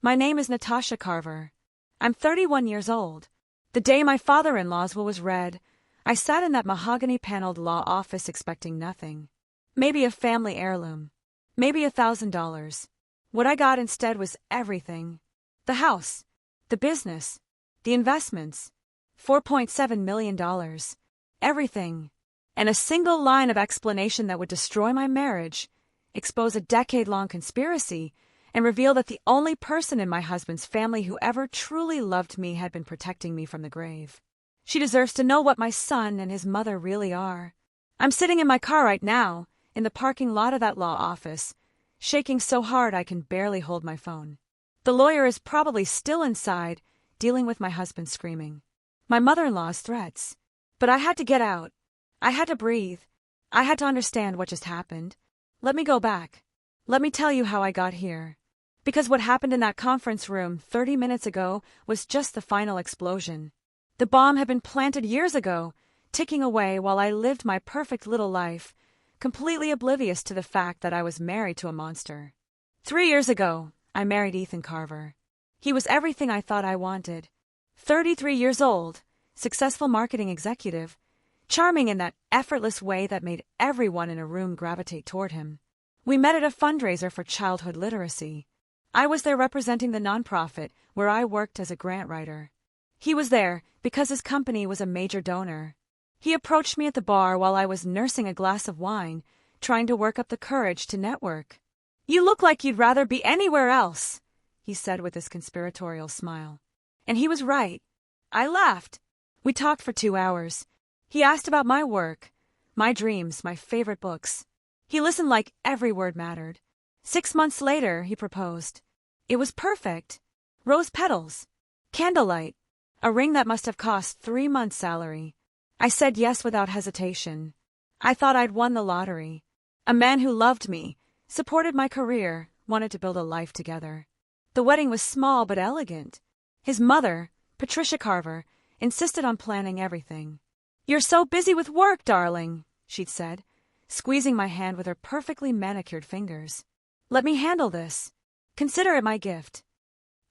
My name is Natasha Carver. I'm 31 years old. The day my father-in-law's will was read, I sat in that mahogany-paneled law office expecting nothing. Maybe a family heirloom. Maybe $1,000. What I got instead was everything. The house. The business. The investments. $4.7 million. Everything. And a single line of explanation that would destroy my marriage, expose a decade-long conspiracy, and reveal that the only person in my husband's family who ever truly loved me had been protecting me from the grave. She deserves to know what my son and his mother really are. I'm sitting in my car right now, in the parking lot of that law office, shaking so hard I can barely hold my phone. The lawyer is probably still inside, dealing with my husband screaming. My mother-in-law's threats. But I had to get out. I had to breathe. I had to understand what just happened. Let me go back. Let me tell you how I got here. Because what happened in that conference room 30 minutes ago was just the final explosion. The bomb had been planted years ago, ticking away while I lived my perfect little life, completely oblivious to the fact that I was married to a monster. 3 years ago, I married Ethan Carver. He was everything I thought I wanted. 33 years old, successful marketing executive, charming in that effortless way that made everyone in a room gravitate toward him. We met at a fundraiser for childhood literacy. I was there representing the nonprofit where I worked as a grant writer. He was there because his company was a major donor. He approached me at the bar while I was nursing a glass of wine, trying to work up the courage to network. "You look like you'd rather be anywhere else," he said with his conspiratorial smile. And he was right. I laughed. We talked for 2 hours. He asked about my work, my dreams, my favorite books. He listened like every word mattered. 6 months later, he proposed. It was perfect. Rose petals, candlelight, a ring that must have cost 3 months' salary. I said yes without hesitation. I thought I'd won the lottery. A man who loved me, supported my career, wanted to build a life together. The wedding was small but elegant. His mother, Natasha Carver, insisted on planning everything. "You're so busy with work, darling," she'd said, squeezing my hand with her perfectly manicured fingers. "Let me handle this. Consider it my gift."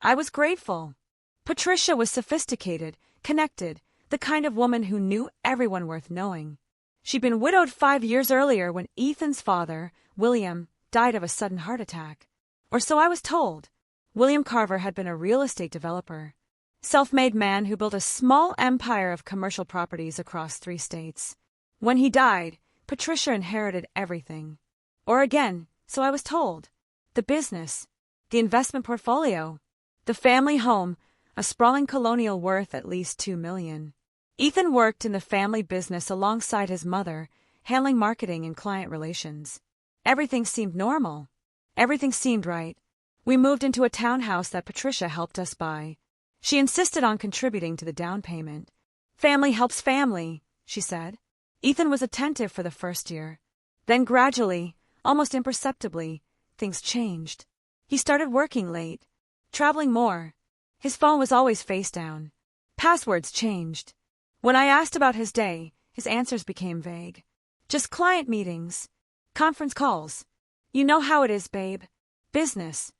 I was grateful. Patricia was sophisticated, connected, the kind of woman who knew everyone worth knowing. She'd been widowed 5 years earlier when Ethan's father, William, died of a sudden heart attack. Or so I was told. William Carver had been a real estate developer. Self-made man who built a small empire of commercial properties across 3 states. When he died, Patricia inherited everything. Or again, so I was told. The business, the investment portfolio, the family home, a sprawling colonial worth at least $2 million. Ethan worked in the family business alongside his mother, handling marketing and client relations. Everything seemed normal. Everything seemed right. We moved into a townhouse that Patricia helped us buy. She insisted on contributing to the down payment. "Family helps family," she said. Ethan was attentive for the first year. Then gradually, almost imperceptibly, things changed. He started working late, traveling more. His phone was always face down. Passwords changed. When I asked about his day, his answers became vague. Just client meetings, conference calls. "You know how it is, babe. Business."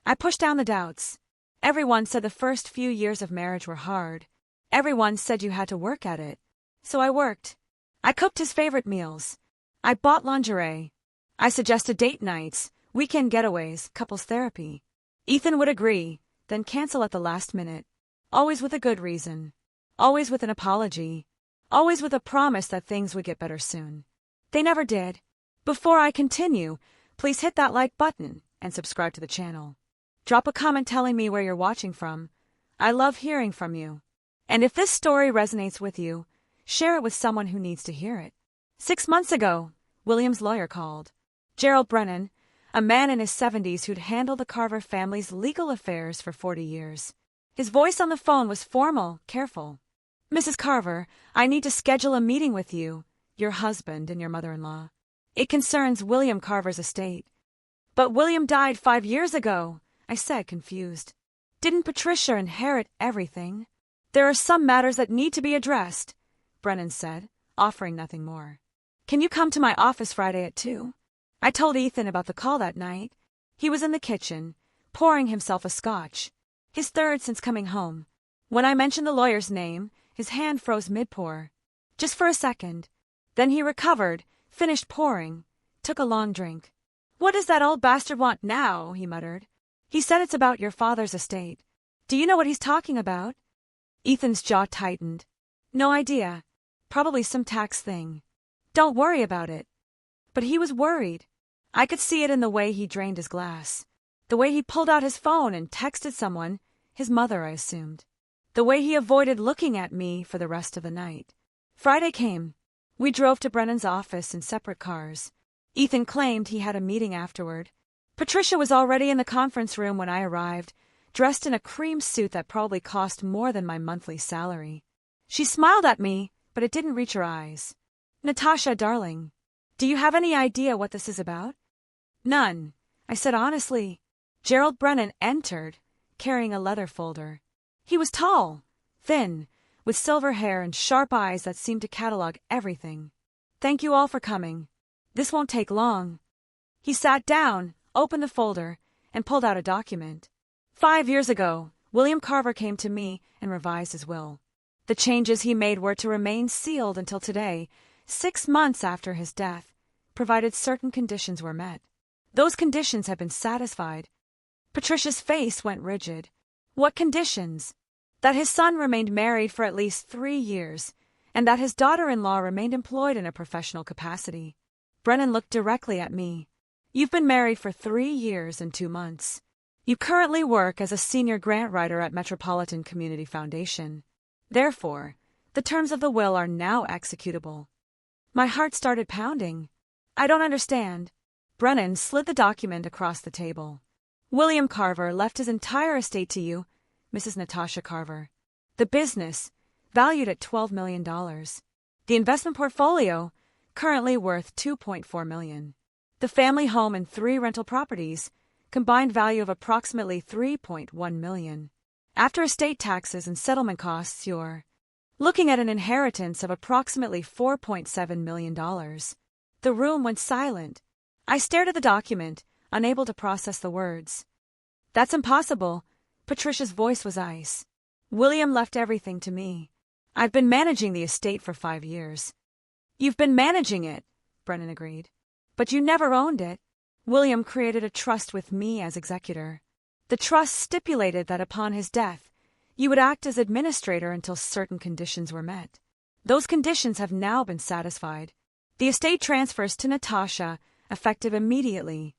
I pushed down the doubts. Everyone said the first few years of marriage were hard. Everyone said you had to work at it. So I worked. I cooked his favorite meals. I bought lingerie. I suggested date nights, weekend getaways, couples therapy. Ethan would agree, then cancel at the last minute. Always with a good reason. Always with an apology. Always with a promise that things would get better soon. They never did. Before I continue, please hit that like button and subscribe to the channel. Drop a comment telling me where you're watching from. I love hearing from you. And if this story resonates with you, share it with someone who needs to hear it. 6 months ago, William's lawyer called. Gerald Brennan, a man in his 70s who'd handled the Carver family's legal affairs for 40 years. His voice on the phone was formal, careful. "Mrs. Carver, I need to schedule a meeting with you, your husband, and your mother-in-law. It concerns William Carver's estate." "But William died 5 years ago," I said, confused. "Didn't Patricia inherit everything?" "There are some matters that need to be addressed," Brennan said, offering nothing more. "Can you come to my office Friday at 2? I told Ethan about the call that night. He was in the kitchen, pouring himself a scotch. His third since coming home. When I mentioned the lawyer's name, his hand froze mid-pour. Just for a second. Then he recovered, finished pouring, took a long drink. "What does that old bastard want now?" he muttered. "He said it's about your father's estate. Do you know what he's talking about?" Ethan's jaw tightened. "No idea. Probably some tax thing. Don't worry about it." But he was worried. I could see it in the way he drained his glass. The way he pulled out his phone and texted someone, his mother, I assumed. The way he avoided looking at me for the rest of the night. Friday came. We drove to Brennan's office in separate cars. Ethan claimed he had a meeting afterward. Patricia was already in the conference room when I arrived, dressed in a cream suit that probably cost more than my monthly salary. She smiled at me, but it didn't reach her eyes. "Natasha, darling, do you have any idea what this is about?" "None," I said honestly. Gerald Brennan entered, carrying a leather folder. He was tall, thin, with silver hair and sharp eyes that seemed to catalog everything. "Thank you all for coming. This won't take long." He sat down, opened the folder, and pulled out a document. 5 years ago, William Carver came to me and revised his will. The changes he made were to remain sealed until today, 6 months after his death, provided certain conditions were met. Those conditions have been satisfied. Patricia's face went rigid. What conditions? That his son remained married for at least 3 years, and that his daughter-in-law remained employed in a professional capacity. Brennan looked directly at me. "You've been married for 3 years and 2 months. You currently work as a senior grant writer at Metropolitan Community Foundation. Therefore, the terms of the will are now executable." My heart started pounding. "I don't understand." Brennan slid the document across the table. "William Carver left his entire estate to you, Mrs. Natasha Carver. The business, valued at $12 million. The investment portfolio, currently worth $2.4 million. The family home and 3 rental properties, combined value of approximately $3.1 million. After estate taxes and settlement costs, you're looking at an inheritance of approximately $4.7 million. The room went silent. I stared at the document, unable to process the words. "That's impossible." Patricia's voice was ice. "William left everything to me. I've been managing the estate for 5 years." "You've been managing it," Brennan agreed. "But you never owned it. William created a trust with me as executor. The trust stipulated that upon his death, you would act as administrator until certain conditions were met. Those conditions have now been satisfied. The estate transfers to Natasha, effective immediately."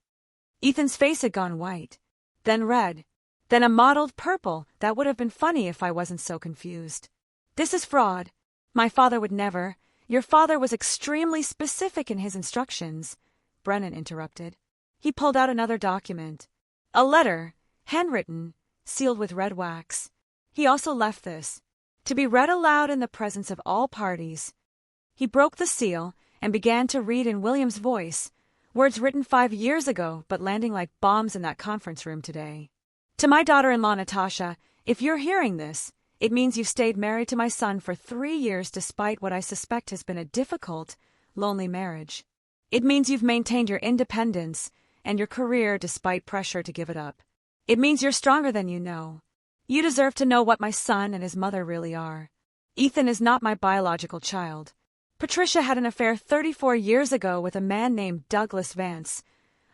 Ethan's face had gone white, then red, then a mottled purple that would have been funny if I wasn't so confused. "This is fraud. My father would never. Your father was extremely specific in his instructions," Brennan interrupted. He pulled out another document. A letter, handwritten, sealed with red wax. He also left this, to be read aloud in the presence of all parties. He broke the seal and began to read in William's voice, words written 5 years ago but landing like bombs in that conference room today. "To my daughter-in-law Natasha, if you're hearing this, it means you've stayed married to my son for 3 years despite what I suspect has been a difficult, lonely marriage. It means you've maintained your independence and your career despite pressure to give it up. It means you're stronger than you know. You deserve to know what my son and his mother really are. Ethan is not my biological child. Patricia had an affair 34 years ago with a man named Douglas Vance,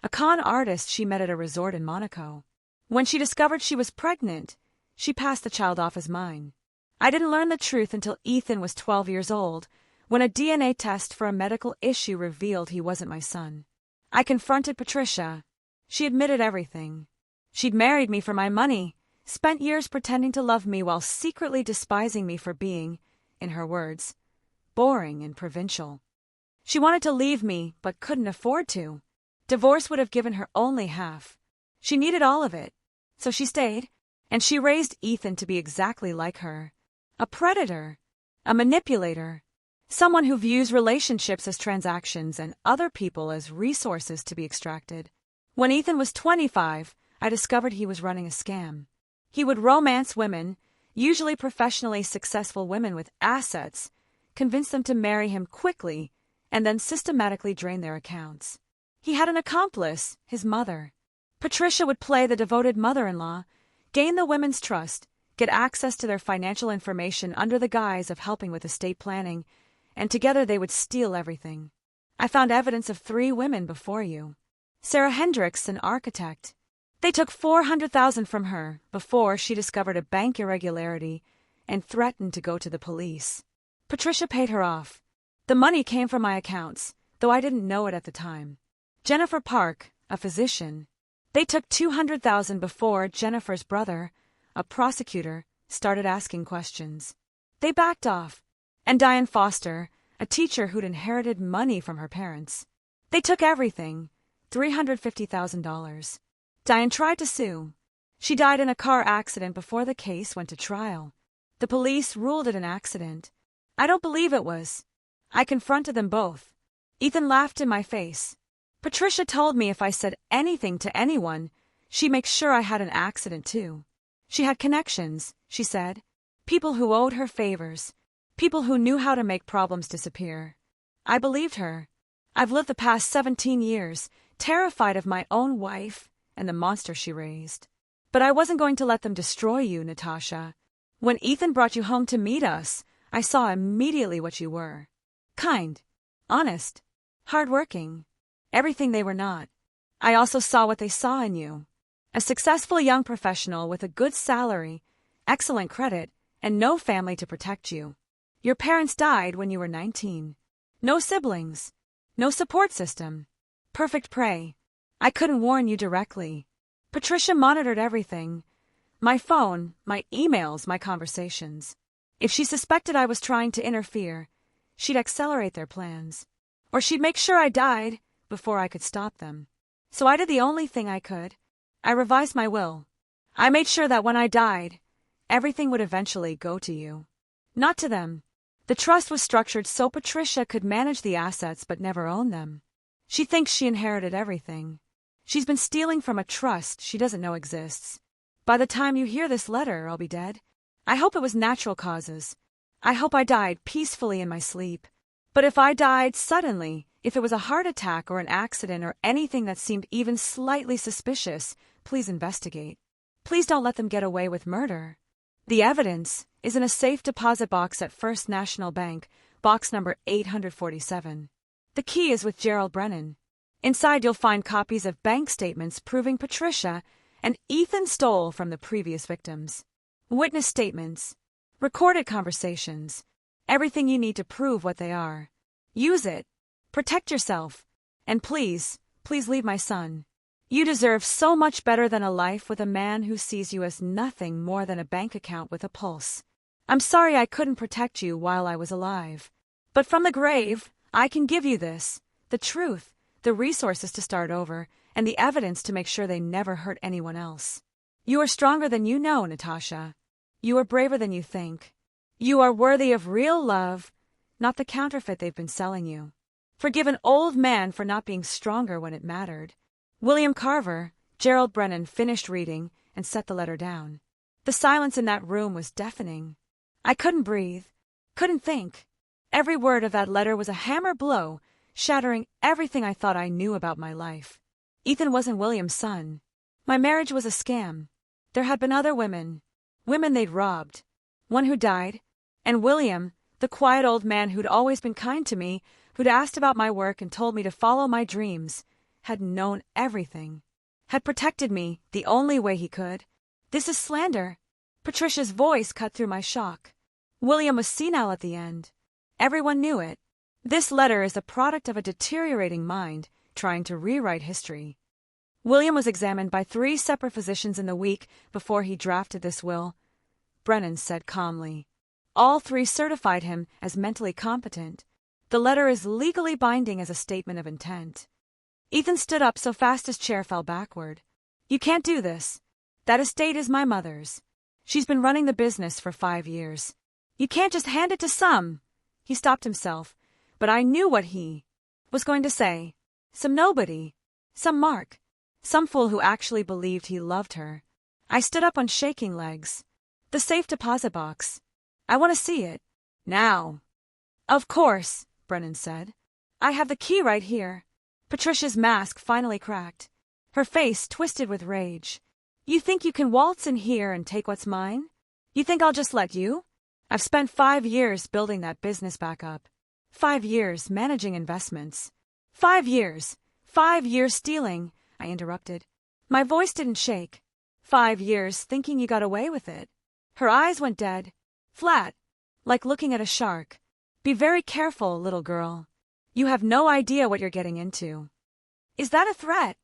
a con artist she met at a resort in Monaco. When she discovered she was pregnant, she passed the child off as mine. I didn't learn the truth until Ethan was 12 years old, when a DNA test for a medical issue revealed he wasn't my son. I confronted Patricia. She admitted everything. She'd married me for my money, spent years pretending to love me while secretly despising me for being, in her words, boring and provincial. She wanted to leave me, but couldn't afford to. Divorce would have given her only half. She needed all of it. So she stayed, and she raised Ethan to be exactly like her. A predator, a manipulator, someone who views relationships as transactions and other people as resources to be extracted. When Ethan was 25, I discovered he was running a scam. He would romance women, usually professionally successful women with assets, convince them to marry him quickly, and then systematically drain their accounts. He had an accomplice, his mother. Patricia would play the devoted mother-in-law, gain the women's trust, get access to their financial information under the guise of helping with estate planning, and together they would steal everything. I found evidence of 3 women before you. Sarah Hendricks, an architect. They took $400,000 from her before she discovered a bank irregularity and threatened to go to the police. Patricia paid her off. The money came from my accounts, though I didn't know it at the time. Jennifer Park, a physician. They took $200,000 before Jennifer's brother, a prosecutor, started asking questions. They backed off. And Diane Foster, a teacher who'd inherited money from her parents. They took everything, $350,000. Diane tried to sue. She died in a car accident before the case went to trial. The police ruled it an accident. I don't believe it was. I confronted them both. Ethan laughed in my face. Patricia told me if I said anything to anyone, she'd make sure I had an accident too. She had connections, she said. People who owed her favors. People who knew how to make problems disappear. I believed her. I've lived the past 17 years, terrified of my own wife and the monster she raised. But I wasn't going to let them destroy you, Natasha. When Ethan brought you home to meet us, I saw immediately what you were. Kind, honest, hardworking. Everything they were not. I also saw what they saw in you. A successful young professional with a good salary, excellent credit, and no family to protect you. Your parents died when you were 19. No siblings. No support system. Perfect prey. I couldn't warn you directly. Patricia monitored everything. My phone, my emails, my conversations. If she suspected I was trying to interfere, she'd accelerate their plans. Or she'd make sure I died before I could stop them. So I did the only thing I could. I revised my will. I made sure that when I died, everything would eventually go to you. Not to them. The trust was structured so Patricia could manage the assets but never own them. She thinks she inherited everything. She's been stealing from a trust she doesn't know exists. By the time you hear this letter, I'll be dead. I hope it was natural causes. I hope I died peacefully in my sleep. But if I died suddenly, if it was a heart attack or an accident or anything that seemed even slightly suspicious, please investigate. Please don't let them get away with murder. The evidence is in a safe deposit box at First National Bank, box number 847. The key is with Gerald Brennan. Inside you'll find copies of bank statements proving Patricia and Ethan stole from the previous victims. Witness statements, recorded conversations, everything you need to prove what they are. Use it. Protect yourself. And please, please leave my son. You deserve so much better than a life with a man who sees you as nothing more than a bank account with a pulse. I'm sorry I couldn't protect you while I was alive. But from the grave, I can give you this, the truth, the resources to start over, and the evidence to make sure they never hurt anyone else. You are stronger than you know, Natasha. You are braver than you think. You are worthy of real love, not the counterfeit they've been selling you. Forgive an old man for not being stronger when it mattered. William Carver, Gerald Brennan finished reading and set the letter down. The silence in that room was deafening. I couldn't breathe, couldn't think. Every word of that letter was a hammer blow, shattering everything I thought I knew about my life. Ethan wasn't William's son. My marriage was a scam. There had been other women they'd robbed. One who died, and William, the quiet old man who'd always been kind to me, who'd asked about my work and told me to follow my dreams, had known everything, had protected me the only way he could. This is slander. Patricia's voice cut through my shock. William was senile at the end. Everyone knew it. This letter is the product of a deteriorating mind trying to rewrite history. William was examined by 3 separate physicians in the week before he drafted this will, Brennan said calmly. All 3 certified him as mentally competent. The letter is legally binding as a statement of intent. Ethan stood up so fast his chair fell backward. You can't do this. That estate is my mother's. She's been running the business for 5 years. You can't just hand it to some. He stopped himself, but I knew what he was going to say. Some nobody. Some mark. Some fool who actually believed he loved her. I stood up on shaking legs. The safe deposit box. I want to see it. Now. Of course, Brennan said. I have the key right here. Patricia's mask finally cracked. Her face twisted with rage. You think you can waltz in here and take what's mine? You think I'll just let you? I've spent 5 years building that business back up. 5 years managing investments. 5 years. 5 years stealing, I interrupted. My voice didn't shake. 5 years thinking you got away with it. Her eyes went dead. Flat. Like looking at a shark. Be very careful, little girl. You have no idea what you're getting into. Is that a threat?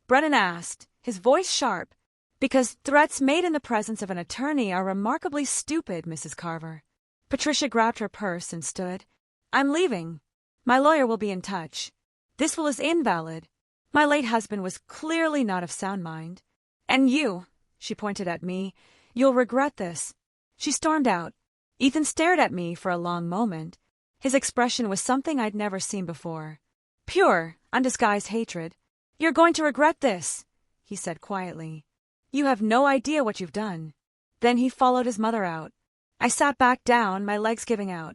Brennan asked, his voice sharp. Because threats made in the presence of an attorney are remarkably stupid, Mrs. Carver. Patricia grabbed her purse and stood. I'm leaving. My lawyer will be in touch. This will is invalid. My late husband was clearly not of sound mind. And you, she pointed at me, you'll regret this. She stormed out. Ethan stared at me for a long moment. His expression was something I'd never seen before. Pure, undisguised hatred. You're going to regret this, he said quietly. You have no idea what you've done. Then he followed his mother out. I sat back down, my legs giving out.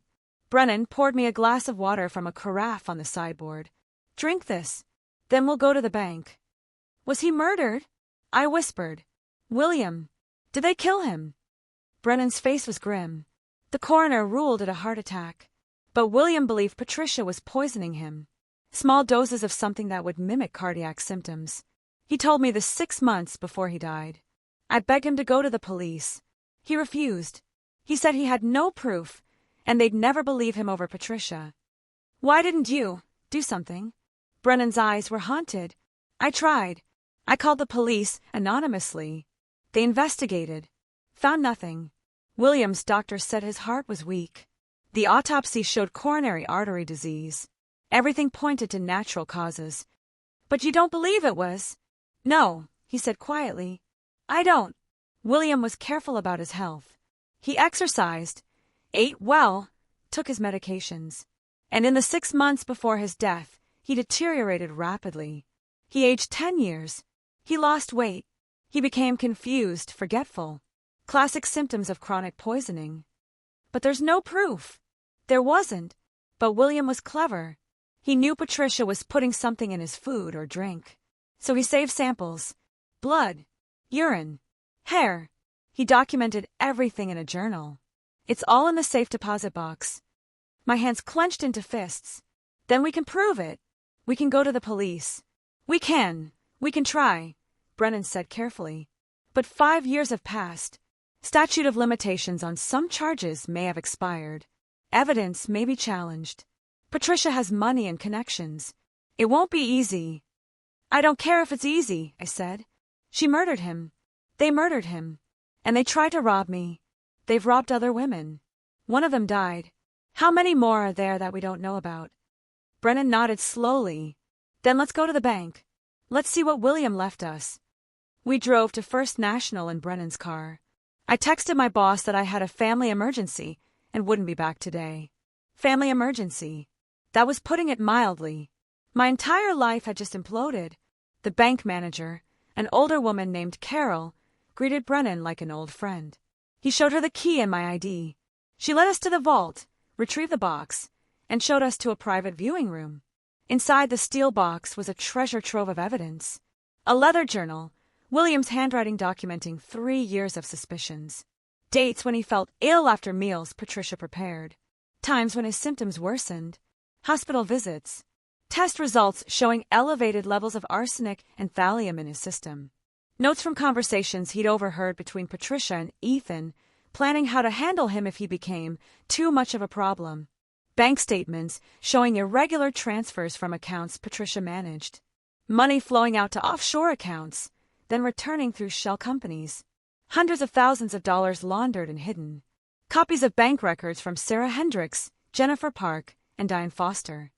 Brennan poured me a glass of water from a carafe on the sideboard. Drink this. Then we'll go to the bank. Was he murdered? I whispered. William. Did they kill him? Brennan's face was grim. The coroner ruled it a heart attack. But William believed Patricia was poisoning him. Small doses of something that would mimic cardiac symptoms. He told me this 6 months before he died. I begged him to go to the police. He refused. He said he had no proof, and they'd never believe him over Patricia. Why didn't you do something? Brennan's eyes were haunted. I tried. I called the police anonymously. They investigated. Found nothing. William's doctor said his heart was weak. The autopsy showed coronary artery disease. Everything pointed to natural causes. But you don't believe it was? No, he said quietly. I don't. William was careful about his health. He exercised, ate well, took his medications. And in the 6 months before his death, he deteriorated rapidly. He aged 10 years. He lost weight. He became confused, forgetful. Classic symptoms of chronic poisoning. But there's no proof. There wasn't. But William was clever. He knew Patricia was putting something in his food or drink. So he saved samples. Blood, urine, hair. He documented everything in a journal. It's all in the safe deposit box. My hands clenched into fists. Then we can prove it. We can go to the police. We can try, Brennan said carefully. But 5 years have passed. Statute of limitations on some charges may have expired. Evidence may be challenged. Patricia has money and connections. It won't be easy. I don't care if it's easy, I said. She murdered him. They murdered him. And they tried to rob me. They've robbed other women. One of them died. How many more are there that we don't know about? Brennan nodded slowly. Then let's go to the bank. Let's see what William left us. We drove to First National in Brennan's car. I texted my boss that I had a family emergency and wouldn't be back today. Family emergency. That was putting it mildly. My entire life had just imploded. The bank manager, an older woman named Carol, greeted Brennan like an old friend. He showed her the key and my ID. She led us to the vault, retrieved the box, and showed us to a private viewing room. Inside the steel box was a treasure trove of evidence. A leather journal, William's handwriting documenting 3 years of suspicions. Dates when he felt ill after meals Patricia prepared. Times when his symptoms worsened. Hospital visits. Test results showing elevated levels of arsenic and thallium in his system. Notes from conversations he'd overheard between Patricia and Ethan, planning how to handle him if he became too much of a problem. Bank statements showing irregular transfers from accounts Patricia managed. Money flowing out to offshore accounts, then returning through shell companies. Hundreds of thousands of dollars laundered and hidden. Copies of bank records from Sarah Hendricks, Jennifer Park, and Diane Foster.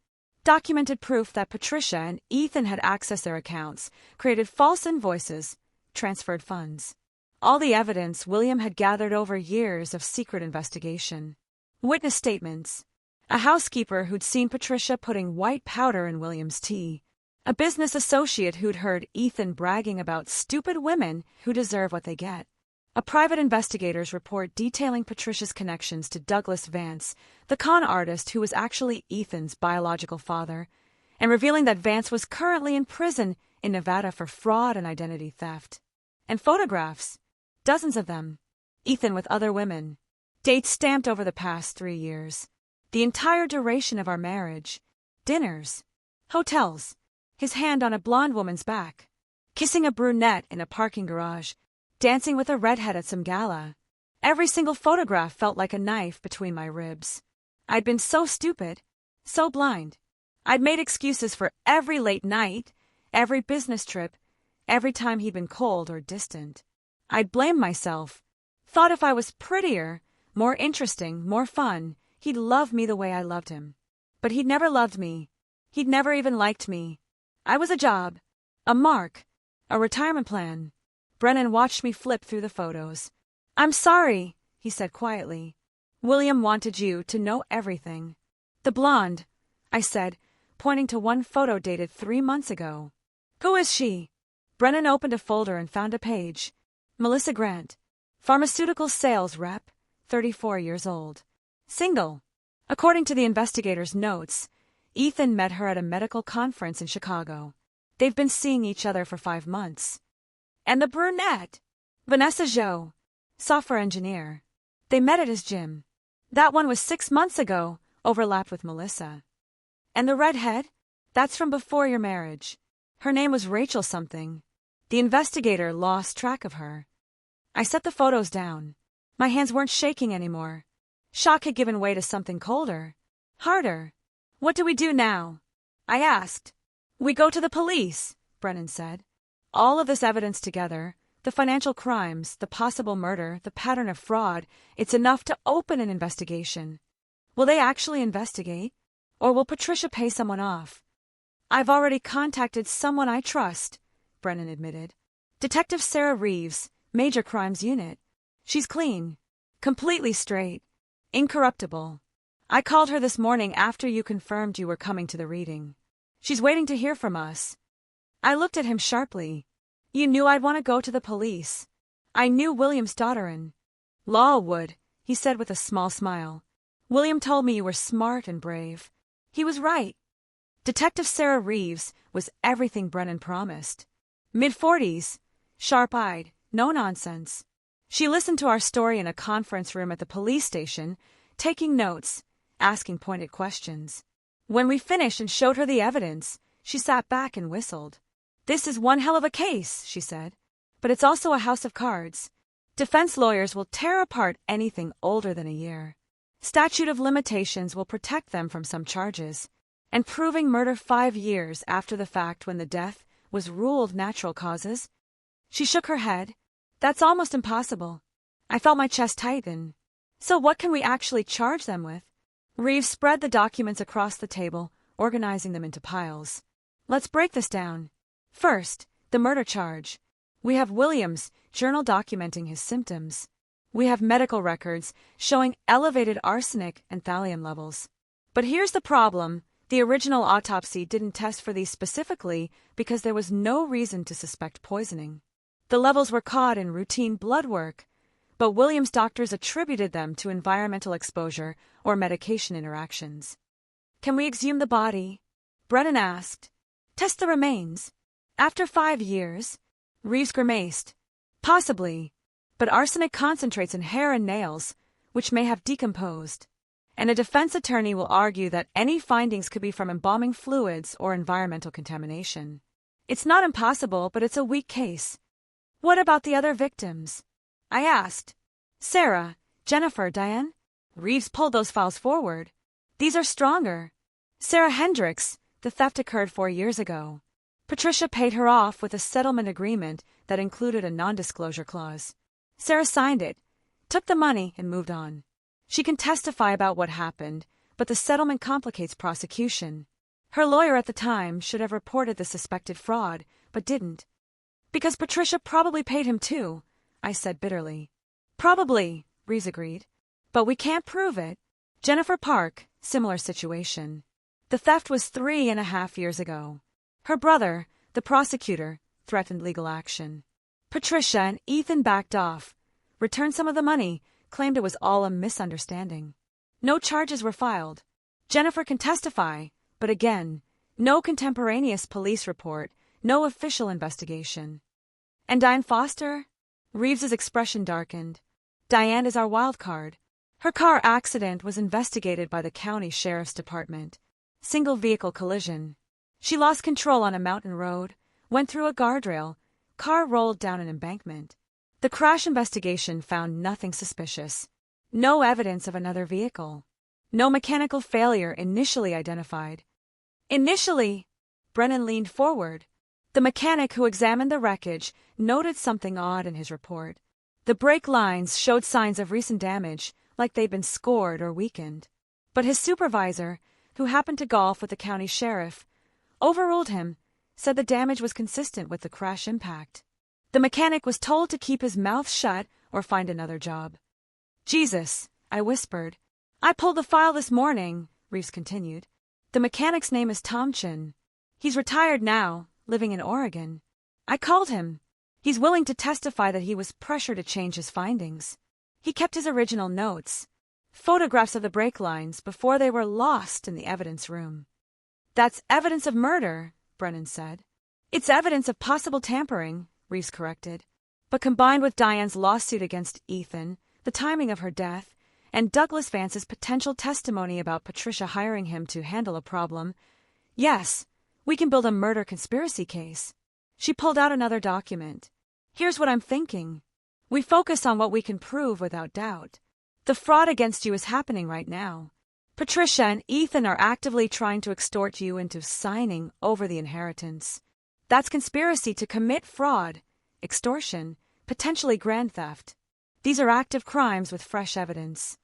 Documented proof that Patricia and Ethan had accessed their accounts, created false invoices, transferred funds. All the evidence William had gathered over years of secret investigation. Witness statements. A housekeeper who'd seen Patricia putting white powder in William's tea. A business associate who'd heard Ethan bragging about stupid women who deserve what they get. A private investigator's report detailing Patricia's connections to Douglas Vance, the con artist who was actually Ethan's biological father, and revealing that Vance was currently in prison in Nevada for fraud and identity theft. And photographs. Dozens of them. Ethan with other women. Dates stamped over the past 3 years. The entire duration of our marriage. Dinners. Hotels. His hand on a blonde woman's back. Kissing a brunette in a parking garage. Dancing with a redhead at some gala. Every single photograph felt like a knife between my ribs. I'd been so stupid. So blind. I'd made excuses for every late night, every business trip, every time he'd been cold or distant. I'd blamed myself. Thought if I was prettier, more interesting, more fun, he'd love me the way I loved him. But he'd never loved me. He'd never even liked me. I was a job. A mark. A retirement plan. Brennan watched me flip through the photos. "I'm sorry," he said quietly. "William wanted you to know everything." "The blonde," I said, pointing to one photo dated 3 months ago. "Who is she?" Brennan opened a folder and found a page. Melissa Grant. Pharmaceutical sales rep, 34 years old. Single. According to the investigator's notes, Ethan met her at a medical conference in Chicago. They've been seeing each other for 5 months. And the brunette? Vanessa Zhou. Software engineer. They met at his gym. That one was 6 months ago, overlapped with Melissa. And the redhead? That's from before your marriage. Her name was Rachel something. The investigator lost track of her. I set the photos down. My hands weren't shaking anymore. Shock had given way to something colder. Harder. "What do we do now?" I asked. "We go to the police," Brennan said. "All of this evidence together, the financial crimes, the possible murder, the pattern of fraud, it's enough to open an investigation. Will they actually investigate? Or will Patricia pay someone off?" "I've already contacted someone I trust," Brennan admitted. "Detective Sarah Reeves, Major Crimes Unit. She's clean. Completely straight. Incorruptible. I called her this morning after you confirmed you were coming to the reading. She's waiting to hear from us." I looked at him sharply. "You knew I'd want to go to the police." "I knew William's daughter-in-law would," he said with a small smile. "William told me you were smart and brave." He was right. Detective Sarah Reeves was everything Brennan promised. Mid-40s, sharp-eyed, no nonsense. She listened to our story in a conference room at the police station, taking notes, asking pointed questions. When we finished and showed her the evidence, she sat back and whistled. "This is one hell of a case," she said. "But it's also a house of cards. Defense lawyers will tear apart anything older than a year. Statute of limitations will protect them from some charges. And proving murder 5 years after the fact when the death was ruled natural causes." She shook her head. "That's almost impossible." I felt my chest tighten. "So what can we actually charge them with?" Reeves spread the documents across the table, organizing them into piles. "Let's break this down. First, the murder charge. We have William's journal documenting his symptoms. We have medical records showing elevated arsenic and thallium levels. But here's the problem. The original autopsy didn't test for these specifically because there was no reason to suspect poisoning. The levels were caught in routine blood work, but William's doctors attributed them to environmental exposure or medication interactions. "Can we exhume the body?" Brennan asked. "Test the remains." "After 5 years?" Reeves grimaced. "Possibly, but arsenic concentrates in hair and nails, which may have decomposed. And a defense attorney will argue that any findings could be from embalming fluids or environmental contamination. It's not impossible, but it's a weak case." "What about the other victims?" I asked. "Sarah, Jennifer, Diane?" Reeves pulled those files forward. "These are stronger. Sarah Hendricks, the theft occurred 4 years ago. Patricia paid her off with a settlement agreement that included a non-disclosure clause. Sarah signed it, took the money, and moved on. She can testify about what happened, but the settlement complicates prosecution. Her lawyer at the time should have reported the suspected fraud, but didn't. Because Patricia probably paid him too," I said bitterly. "Probably," Reeves agreed. "But we can't prove it." Jennifer Park, similar situation. The theft was 3.5 years ago. Her brother, the prosecutor, threatened legal action. Patricia and Ethan backed off, returned some of the money, claimed it was all a misunderstanding. No charges were filed. Jennifer can testify, but again, no contemporaneous police report, No official investigation. And Diane Foster? Reeves's expression darkened. Diane is our wild card. Her car accident was investigated by the county sheriff's department. Single vehicle collision. She lost control on a mountain road, went through a guardrail, car rolled down an embankment. The crash investigation found nothing suspicious. No evidence of another vehicle. No mechanical failure initially identified. Initially, Brennan leaned forward. The mechanic who examined the wreckage noted something odd in his report. The brake lines showed signs of recent damage, like they'd been scored or weakened. But his supervisor, who happened to golf with the county sheriff, overruled him, said the damage was consistent with the crash impact. The mechanic was told to keep his mouth shut or find another job. Jesus, I whispered. I pulled the file this morning, Reeves continued. The mechanic's name is Tomchin. He's retired now, living in Oregon. I called him. He's willing to testify that he was pressured to change his findings. He kept his original notes, photographs of the brake lines before they were lost in the evidence room. That's evidence of murder, Brennan said. It's evidence of possible tampering, Reeves corrected. But combined with Diane's lawsuit against Ethan, the timing of her death, and Douglas Vance's potential testimony about Patricia hiring him to handle a problem, yes, we can build a murder conspiracy case. She pulled out another document. Here's what I'm thinking. We focus on what we can prove without doubt. The fraud against you is happening right now. Patricia and Ethan are actively trying to extort you into signing over the inheritance. That's conspiracy to commit fraud, extortion, potentially grand theft. These are active crimes with fresh evidence.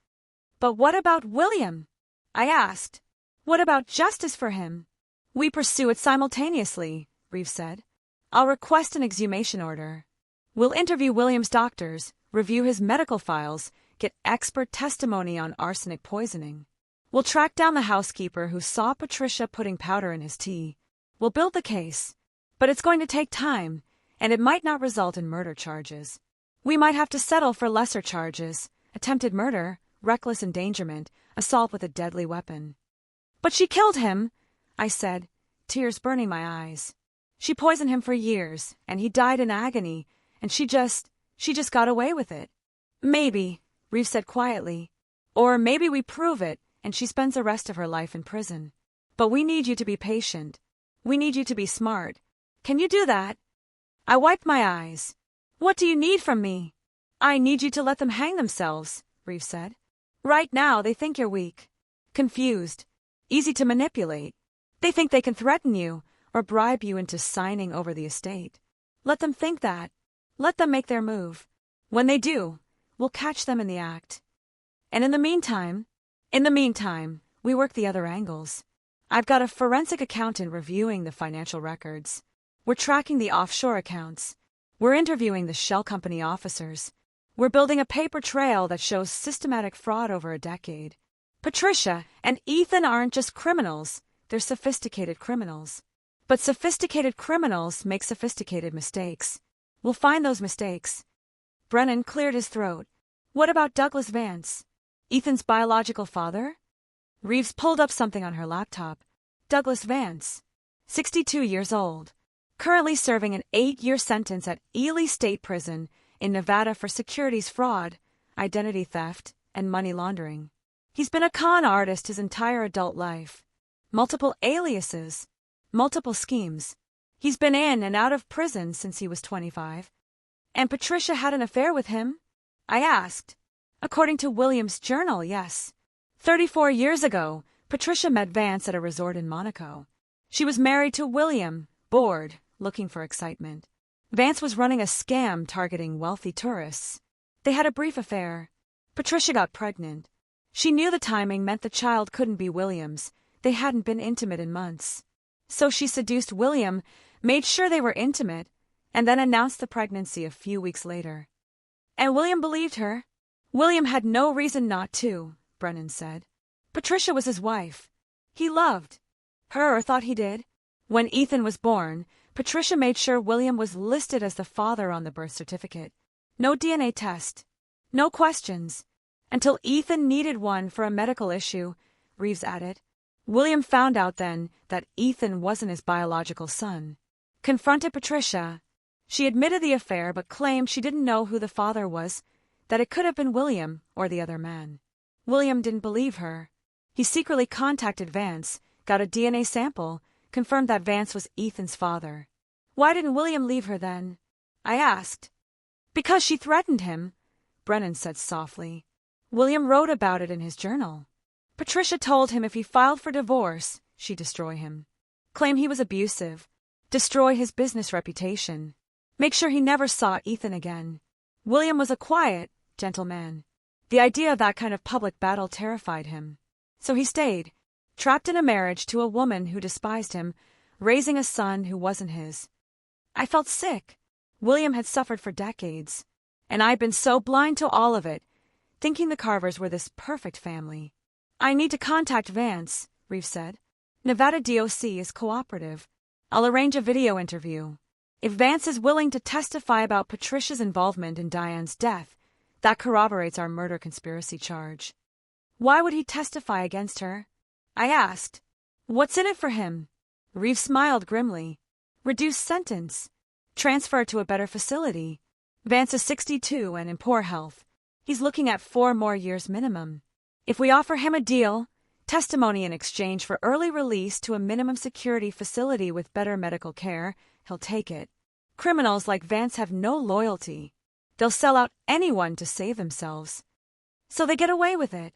But what about William? I asked. What about justice for him? We pursue it simultaneously, Reeves said. I'll request an exhumation order. We'll interview William's doctors, review his medical files, get expert testimony on arsenic poisoning. We'll track down the housekeeper who saw Patricia putting powder in his tea. We'll build the case. But it's going to take time, and it might not result in murder charges. We might have to settle for lesser charges: attempted murder, reckless endangerment, assault with a deadly weapon. But she killed him, I said, tears burning my eyes. She poisoned him for years, and he died in agony, and she just got away with it. Maybe, Reeves said quietly. Or maybe we prove it, and she spends the rest of her life in prison. But we need you to be patient. We need you to be smart. Can you do that? I wiped my eyes. What do you need from me? I need you to let them hang themselves, Reeves said. Right now they think you're weak, confused, easy to manipulate. They think they can threaten you or bribe you into signing over the estate. Let them think that. Let them make their move. When they do, we'll catch them in the act. And in the meantime, we work the other angles. I've got a forensic accountant reviewing the financial records. We're tracking the offshore accounts. We're interviewing the shell company officers. We're building a paper trail that shows systematic fraud over a decade. Patricia and Ethan aren't just criminals, they're sophisticated criminals. But sophisticated criminals make sophisticated mistakes. We'll find those mistakes. Brennan cleared his throat. What about Douglas Vance? Ethan's biological father? Reeves pulled up something on her laptop. Douglas Vance, 62 years old, currently serving an 8-year sentence at Ely State Prison in Nevada for securities fraud, identity theft, and money laundering. He's been a con artist his entire adult life. Multiple aliases, multiple schemes. He's been in and out of prison since he was 25. And Patricia had an affair with him? I asked. According to William's journal, yes. 34 years ago, Patricia met Vance at a resort in Monaco. She was married to William, bored, looking for excitement. Vance was running a scam targeting wealthy tourists. They had a brief affair. Patricia got pregnant. She knew the timing meant the child couldn't be William's. They hadn't been intimate in months. So she seduced William, made sure they were intimate, and then announced the pregnancy a few weeks later. And William believed her. William had no reason not to, Brennan said. Patricia was his wife. He loved her, or thought he did. When Ethan was born, Patricia made sure William was listed as the father on the birth certificate. No DNA test. No questions. Until Ethan needed one for a medical issue, Reeves added. William found out then that Ethan wasn't his biological son. confronted Patricia. She admitted the affair but claimed she didn't know who the father was, that it could have been William or the other man. William didn't believe her. He secretly contacted Vance, got a DNA sample, confirmed that Vance was Ethan's father. Why didn't William leave her then? I asked. Because she threatened him, Brennan said softly. William wrote about it in his journal. Patricia told him if he filed for divorce, she'd destroy him. Claim he was abusive. Destroy his business reputation. Make sure he never saw Ethan again. William was a quiet, gentle man. The idea of that kind of public battle terrified him. So he stayed, trapped in a marriage to a woman who despised him, raising a son who wasn't his. I felt sick. William had suffered for decades, and I'd been so blind to all of it, thinking the Carvers were this perfect family. I need to contact Vance, Reeves said. Nevada DOC is cooperative. I'll arrange a video interview. If Vance is willing to testify about Patricia's involvement in Diane's death, that corroborates our murder conspiracy charge. Why would he testify against her? I asked. What's in it for him? Reeves smiled grimly. Reduced sentence. Transfer to a better facility. Vance is 62 and in poor health. He's looking at 4 more years minimum. If we offer him a deal, testimony in exchange for early release to a minimum security facility with better medical care, he'll take it. Criminals like Vance have no loyalty. They'll sell out anyone to save themselves. So they get away with it.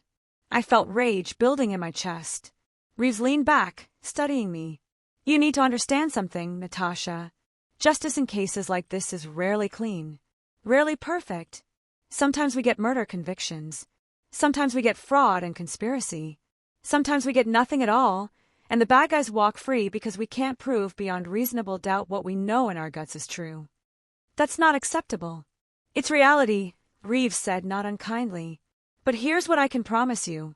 I felt rage building in my chest. Reeves leaned back, studying me. You need to understand something, Natasha. Justice in cases like this is rarely clean, rarely perfect. Sometimes we get murder convictions. Sometimes we get fraud and conspiracy. Sometimes we get nothing at all, and the bad guys walk free because we can't prove beyond reasonable doubt what we know in our guts is true. That's not acceptable. It's reality, Reeves said not unkindly. But here's what I can promise you.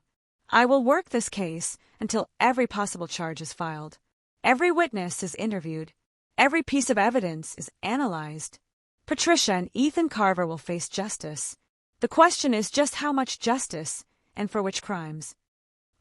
I will work this case until every possible charge is filed. Every witness is interviewed. Every piece of evidence is analyzed. Patricia and Ethan Carver will face justice. The question is just how much justice, and for which crimes.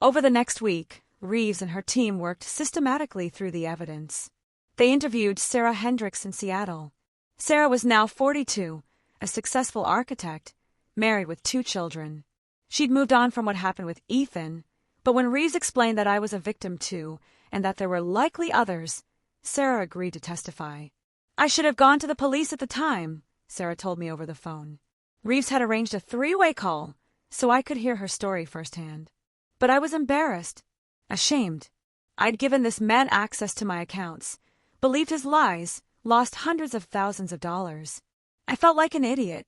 Over the next week, Reeves and her team worked systematically through the evidence. They interviewed Sarah Hendricks in Seattle. Sarah was now 42, a successful architect, married with 2 children. She'd moved on from what happened with Ethan, but when Reeves explained that I was a victim too, and that there were likely others, Sarah agreed to testify. I should have gone to the police at the time, Sarah told me over the phone. Reeves had arranged a 3-way call, so I could hear her story firsthand. But I was embarrassed, ashamed. I'd given this man access to my accounts, believed his lies, lost hundreds of thousands of dollars. I felt like an idiot.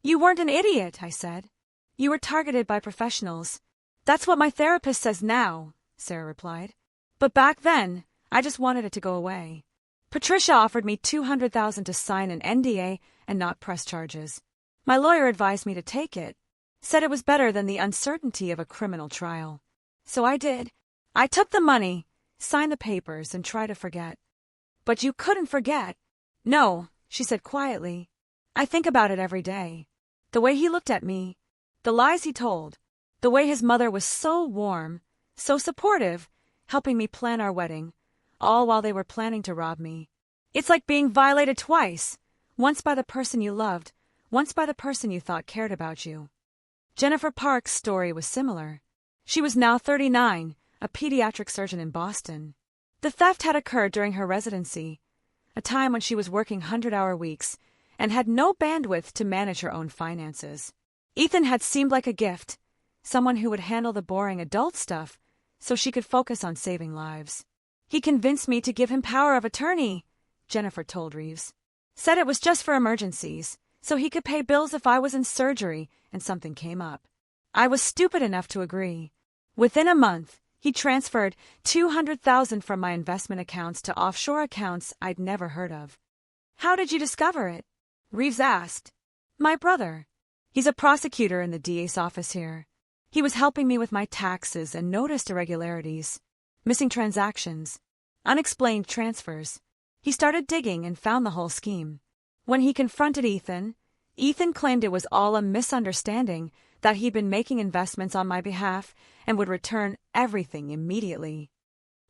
You weren't an idiot, I said. You were targeted by professionals. That's what my therapist says now, Sarah replied. But back then, I just wanted it to go away. Patricia offered me $200,000 to sign an NDA and not press charges. My lawyer advised me to take it, said it was better than the uncertainty of a criminal trial. So I did. I took the money, signed the papers, and tried to forget. But you couldn't forget. No, she said quietly. I think about it every day. The way he looked at me, the lies he told, the way his mother was so warm, so supportive, helping me plan our wedding, all while they were planning to rob me. It's like being violated twice, once by the person you loved, once by the person you thought cared about you. Jennifer Park's story was similar. She was now 39, a pediatric surgeon in Boston. The theft had occurred during her residency, a time when she was working 100-hour weeks and had no bandwidth to manage her own finances. Ethan had seemed like a gift, someone who would handle the boring adult stuff so she could focus on saving lives. He convinced me to give him power of attorney, Jennifer told Reeves. Said it was just for emergencies, so he could pay bills if I was in surgery and something came up. I was stupid enough to agree. Within a month, he transferred $200,000 from my investment accounts to offshore accounts I'd never heard of. How did you discover it? Reeves asked. My brother. He's a prosecutor in the DA's office here. He was helping me with my taxes and noticed irregularities, missing transactions, unexplained transfers. He started digging and found the whole scheme. When he confronted Ethan claimed it was all a misunderstanding, that he'd been making investments on my behalf and would return everything immediately.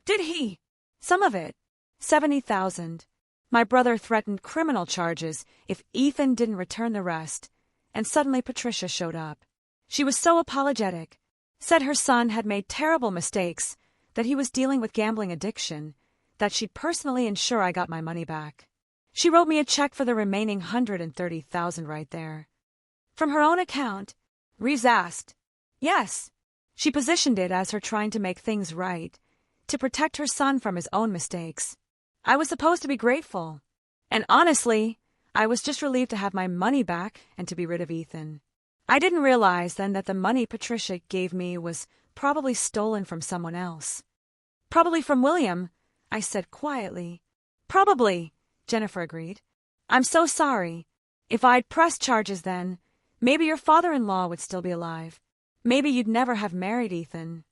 Did he? Some of it. $70,000. My brother threatened criminal charges if Ethan didn't return the rest, and suddenly Patricia showed up. She was so apologetic, said her son had made terrible mistakes, that he was dealing with gambling addiction, that she'd personally ensure I got my money back. She wrote me a check for the remaining $130,000 right there. From her own account? Reeves asked. Yes. She positioned it as her trying to make things right, to protect her son from his own mistakes. I was supposed to be grateful. And honestly, I was just relieved to have my money back and to be rid of Ethan. I didn't realize then that the money Patricia gave me was probably stolen from someone else. Probably from William, I said quietly. Probably, Jennifer agreed. I'm so sorry. If I'd pressed charges then, maybe your father-in-law would still be alive. Maybe you'd never have married Ethan.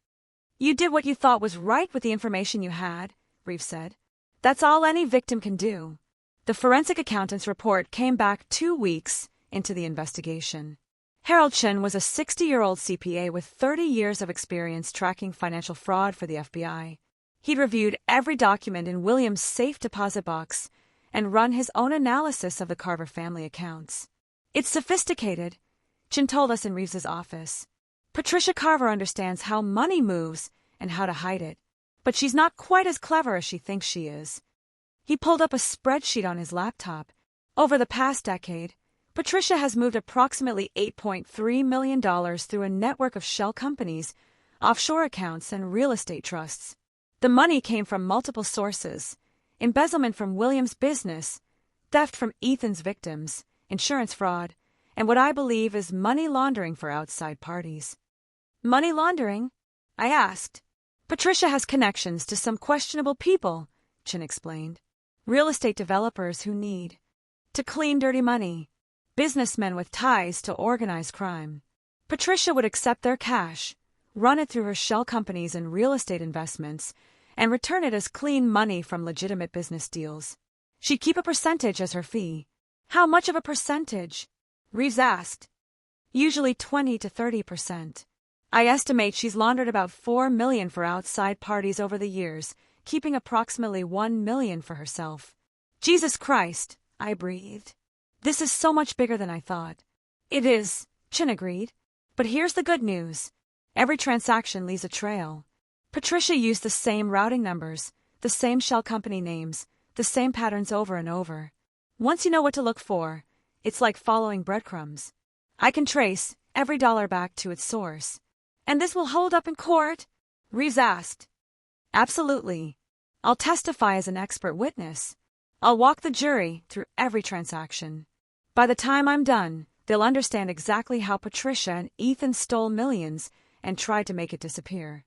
You did what you thought was right with the information you had, Reeves said. That's all any victim can do. The forensic accountant's report came back 2 weeks into the investigation. Harold Shin was a 60-year-old CPA with 30 years of experience tracking financial fraud for the FBI. He'd reviewed every document in William's safe deposit box and run his own analysis of the Carver family accounts. It's sophisticated, Shin told us in Reeves's office. Patricia Carver understands how money moves and how to hide it, but she's not quite as clever as she thinks she is. He pulled up a spreadsheet on his laptop. Over the past decade, Patricia has moved approximately $8.3 million through a network of shell companies, offshore accounts, and real estate trusts. The money came from multiple sources: embezzlement from William's business, theft from Ethan's victims, insurance fraud, and what I believe is money laundering for outside parties. Money laundering? I asked. Patricia has connections to some questionable people, Chin explained. Real estate developers who need to clean dirty money. Businessmen with ties to organized crime. Patricia would accept their cash, run it through her shell companies and real estate investments, and return it as clean money from legitimate business deals. She'd keep a percentage as her fee. How much of a percentage? Reeves asked. Usually 20 to 30%. I estimate she's laundered about $4 million for outside parties over the years, keeping approximately $1 million for herself. Jesus Christ, I breathed. This is so much bigger than I thought. It is, Chin agreed. But here's the good news. Every transaction leaves a trail. Patricia used the same routing numbers, the same shell company names, the same patterns over and over. Once you know what to look for, it's like following breadcrumbs. I can trace every dollar back to its source. And this will hold up in court? Reeves asked. Absolutely. I'll testify as an expert witness. I'll walk the jury through every transaction. By the time I'm done, they'll understand exactly how Patricia and Ethan stole millions and tried to make it disappear.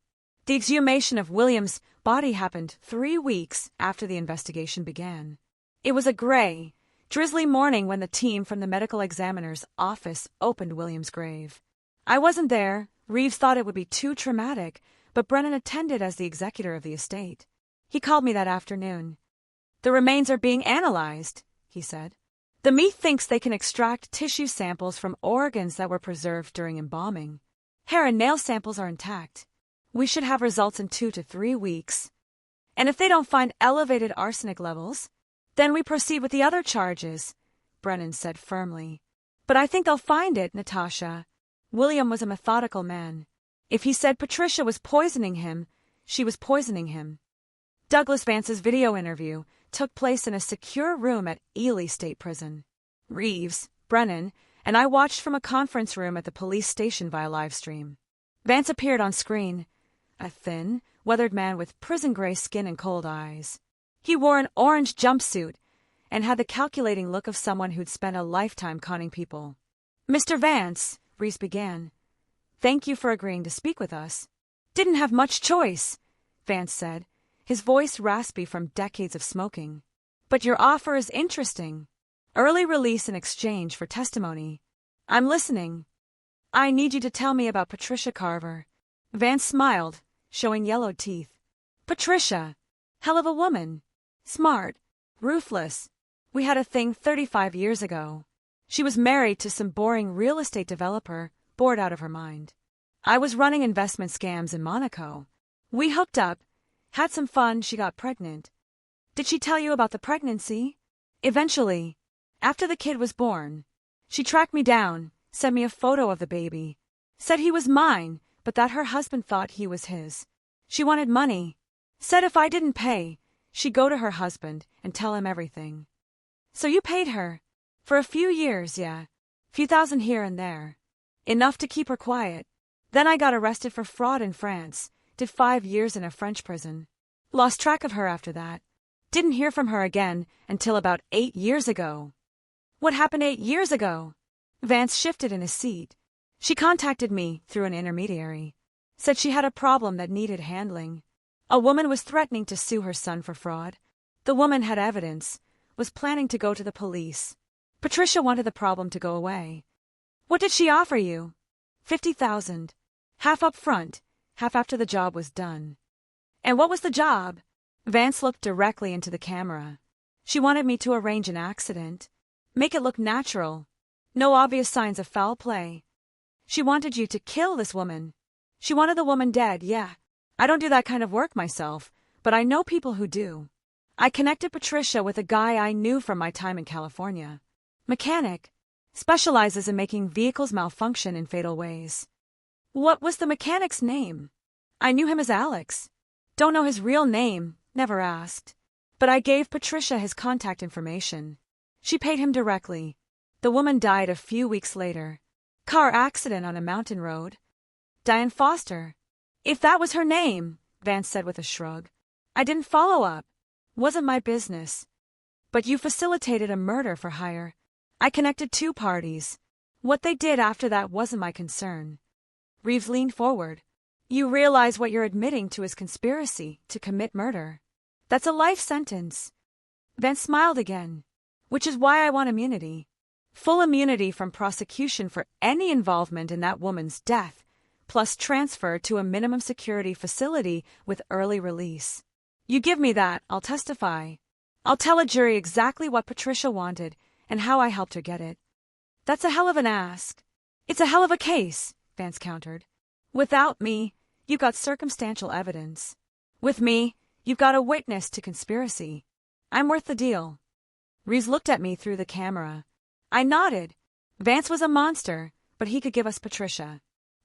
The exhumation of William's body happened 3 weeks after the investigation began. It was a gray, drizzly morning when the team from the medical examiner's office opened William's grave. I wasn't there. Reeves thought it would be too traumatic, but Brennan attended as the executor of the estate. He called me that afternoon. The remains are being analyzed, he said. The meat thinks they can extract tissue samples from organs that were preserved during embalming. Hair and nail samples are intact. We should have results in 2 to 3 weeks. And if they don't find elevated arsenic levels, then we proceed with the other charges, Brennan said firmly. But I think they'll find it, Natasha. William was a methodical man. If he said Patricia was poisoning him, she was poisoning him. Douglas Vance's video interview took place in a secure room at Ely State Prison. Reeves, Brennan, and I watched from a conference room at the police station via live stream. Vance appeared on screen, a thin, weathered man with prison-gray skin and cold eyes. He wore an orange jumpsuit and had the calculating look of someone who'd spent a lifetime conning people. Mr. Vance, Reeves began. Thank you for agreeing to speak with us. Didn't have much choice, Vance said, his voice raspy from decades of smoking. But your offer is interesting. Early release in exchange for testimony. I'm listening. I need you to tell me about Patricia Carver. Vance smiled, showing yellowed teeth. Patricia. Hell of a woman. Smart. Ruthless. We had a thing 35 years ago. She was married to some boring real estate developer, bored out of her mind. I was running investment scams in Monaco. We hooked up, had some fun, she got pregnant. Did she tell you about the pregnancy? Eventually, after the kid was born, she tracked me down, sent me a photo of the baby, said he was mine, but that her husband thought he was his. She wanted money, said if I didn't pay, she'd go to her husband and tell him everything. So you paid her? For a few years, yeah. Few thousand here and there. Enough to keep her quiet. Then I got arrested for fraud in France, did 5 years in a French prison. Lost track of her after that. Didn't hear from her again until about 8 years ago. What happened 8 years ago? Vance shifted in his seat. She contacted me through an intermediary. Said she had a problem that needed handling. A woman was threatening to sue her son for fraud. The woman had evidence, was planning to go to the police. Patricia wanted the problem to go away. What did she offer you? 50,000. Half up front, half after the job was done. And what was the job? Vance looked directly into the camera. She wanted me to arrange an accident. Make it look natural. No obvious signs of foul play. She wanted you to kill this woman. She wanted the woman dead, yeah. I don't do that kind of work myself, but I know people who do. I connected Patricia with a guy I knew from my time in California. Mechanic. Specializes in making vehicles malfunction in fatal ways. What was the mechanic's name? I knew him as Alex. Don't know his real name, never asked. But I gave Patricia his contact information. She paid him directly. The woman died a few weeks later. Car accident on a mountain road. Diane Foster. If that was her name, Vance said with a shrug. I didn't follow up. Wasn't my business. But you facilitated a murder for hire. I connected 2 parties. What they did after that wasn't my concern. Reeves leaned forward. You realize what you're admitting to is conspiracy to commit murder. That's a life sentence. Vance smiled again. Which is why I want immunity. Full immunity from prosecution for any involvement in that woman's death, plus transfer to a minimum security facility with early release. You give me that, I'll testify. I'll tell a jury exactly what Patricia wanted and how I helped her get it. That's a hell of an ask. It's a hell of a case, Vance countered. Without me, you've got circumstantial evidence. With me, you've got a witness to conspiracy. I'm worth the deal. Reeves looked at me through the camera. I nodded. Vance was a monster, but he could give us Patricia.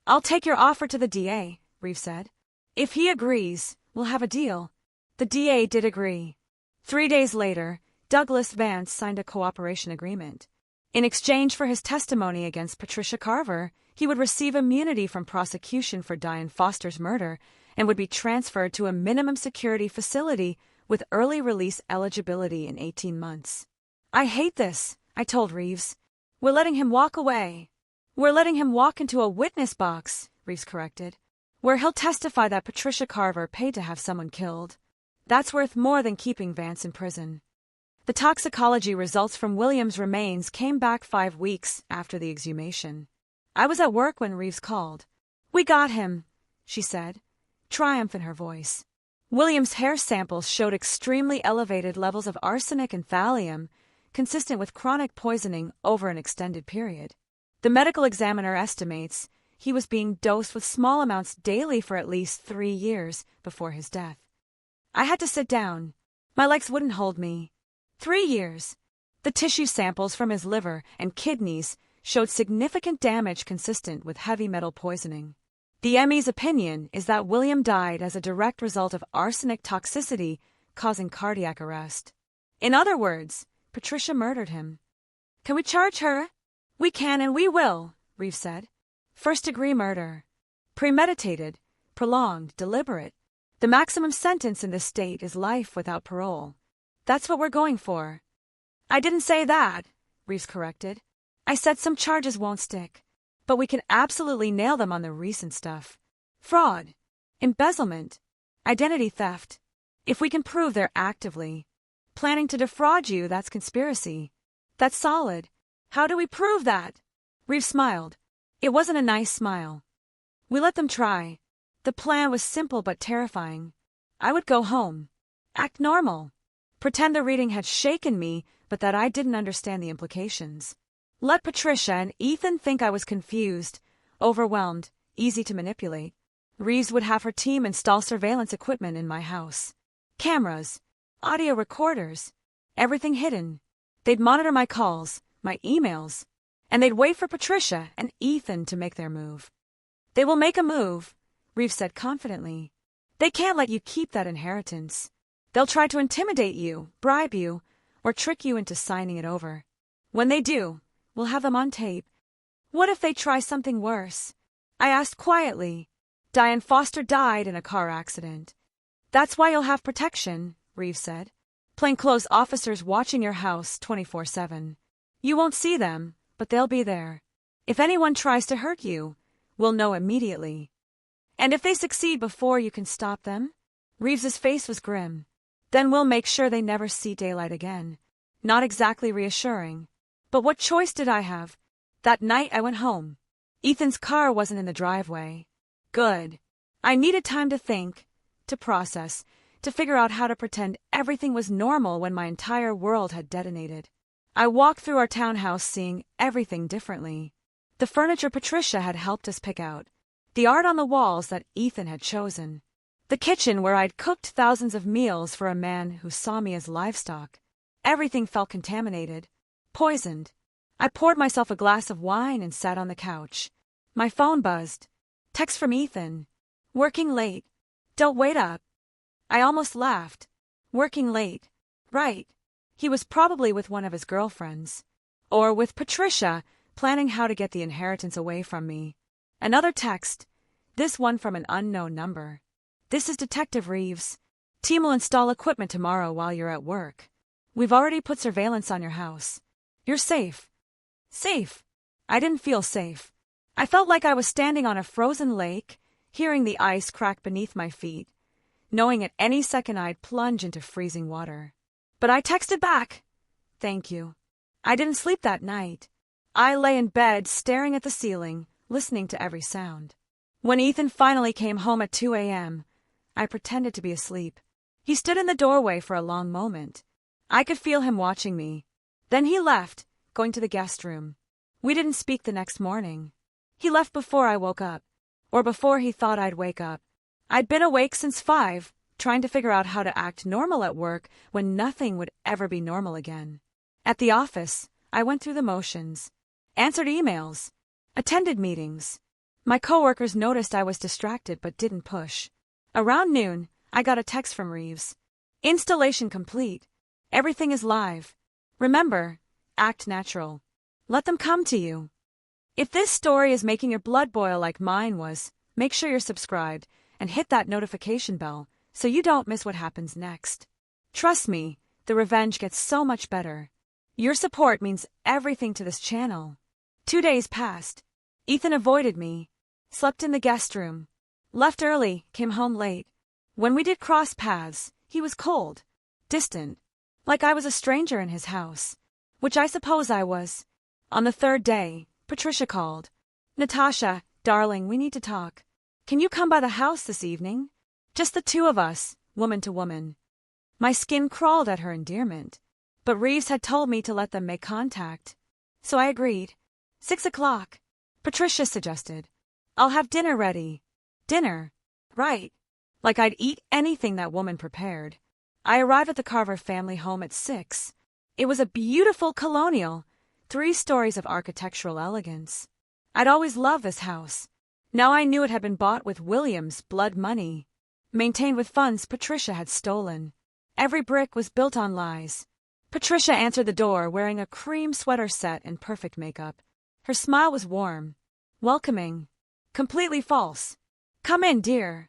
I'll take your offer to the DA, Reeves said. If he agrees, we'll have a deal. The DA did agree. 3 days later, Douglas Vance signed a cooperation agreement. In exchange for his testimony against Patricia Carver, he would receive immunity from prosecution for Diane Foster's murder and would be transferred to a minimum security facility with early release eligibility in 18 months. I hate this, I told Reeves. We're letting him walk away. We're letting him walk into a witness box, Reeves corrected, where he'll testify that Patricia Carver paid to have someone killed. That's worth more than keeping Vance in prison. The toxicology results from William's remains came back 5 weeks after the exhumation. I was at work when Reeves called. We got him, she said, triumph in her voice. William's hair samples showed extremely elevated levels of arsenic and thallium, consistent with chronic poisoning over an extended period. The medical examiner estimates he was being dosed with small amounts daily for at least 3 years before his death. I had to sit down. My legs wouldn't hold me. 3 years. The tissue samples from his liver and kidneys showed significant damage consistent with heavy metal poisoning. The ME's opinion is that William died as a direct result of arsenic toxicity causing cardiac arrest. In other words, Patricia murdered him. Can we charge her? We can and we will, Reeves said. First-degree murder. Premeditated, prolonged, deliberate. The maximum sentence in this state is life without parole. That's what we're going for. I didn't say that, Reeves corrected. I said some charges won't stick, but we can absolutely nail them on the recent stuff. Fraud, embezzlement, identity theft. If we can prove they're actively planning to defraud you, that's conspiracy. That's solid. How do we prove that? Reeves smiled. It wasn't a nice smile. We let them try. The plan was simple but terrifying. I would go home. Act normal. Pretend the reading had shaken me, but that I didn't understand the implications. Let Patricia and Ethan think I was confused, overwhelmed, easy to manipulate. Reeves would have her team install surveillance equipment in my house. Cameras, audio recorders, everything hidden. They'd monitor my calls, my emails, and they'd wait for Patricia and Ethan to make their move. They will make a move, Reeves said confidently. They can't let you keep that inheritance. They'll try to intimidate you, bribe you, or trick you into signing it over. When they do, we'll have them on tape. What if they try something worse? I asked quietly. Diane Foster died in a car accident. That's why you'll have protection, Reeves said. Plainclothes officers watching your house 24/7. You won't see them, but they'll be there. If anyone tries to hurt you, we'll know immediately. And if they succeed before you can stop them? Reeves's face was grim. Then we'll make sure they never see daylight again. Not exactly reassuring. But what choice did I have? That night I went home. Ethan's car wasn't in the driveway. Good. I needed time to think, to process, to figure out how to pretend everything was normal when my entire world had detonated. I walked through our townhouse seeing everything differently. The furniture Patricia had helped us pick out. The art on the walls that Ethan had chosen. The kitchen where I'd cooked thousands of meals for a man who saw me as livestock. Everything felt contaminated, poisoned. I poured myself a glass of wine and sat on the couch. My phone buzzed. Text from Ethan. Working late. Don't wait up. I almost laughed. Working late. Right. He was probably with one of his girlfriends. Or with Patricia, planning how to get the inheritance away from me. Another text. This one from an unknown number. This is Detective Reeves. Team will install equipment tomorrow while you're at work. We've already put surveillance on your house. You're safe. Safe. I didn't feel safe. I felt like I was standing on a frozen lake, hearing the ice crack beneath my feet, knowing at any second I'd plunge into freezing water. But I texted back. Thank you. I didn't sleep that night. I lay in bed staring at the ceiling, listening to every sound. When Ethan finally came home at 2 a.m., I pretended to be asleep. He stood in the doorway for a long moment. I could feel him watching me. Then he left, going to the guest room. We didn't speak the next morning. He left before I woke up, or before he thought I'd wake up. I'd been awake since 5, trying to figure out how to act normal at work when nothing would ever be normal again. At the office, I went through the motions, answered emails, attended meetings. My coworkers noticed I was distracted but didn't push. Around noon, I got a text from Reeves. Installation complete. Everything is live. Remember, act natural. Let them come to you. If this story is making your blood boil like mine was, make sure you're subscribed and hit that notification bell so you don't miss what happens next. Trust me, the revenge gets so much better. Your support means everything to this channel. 2 days passed. Ethan avoided me, slept in the guest room, left early, came home late. When we did cross paths, he was cold, distant, like I was a stranger in his house, which I suppose I was. On the 3rd day, Patricia called. Natasha, darling, we need to talk. Can you come by the house this evening? Just the two of us, woman to woman. My skin crawled at her endearment, but Reeves had told me to let them make contact. So I agreed. 6 o'clock. Patricia suggested. I'll have dinner ready. Dinner? Right. Like I'd eat anything that woman prepared. I arrived at the Carver family home at 6. It was a beautiful colonial, 3 stories of architectural elegance. I'd always loved this house. Now I knew it had been bought with William's blood money, maintained with funds Patricia had stolen. Every brick was built on lies. Patricia answered the door wearing a cream sweater set and perfect makeup. Her smile was warm, welcoming, completely false. Come in, dear.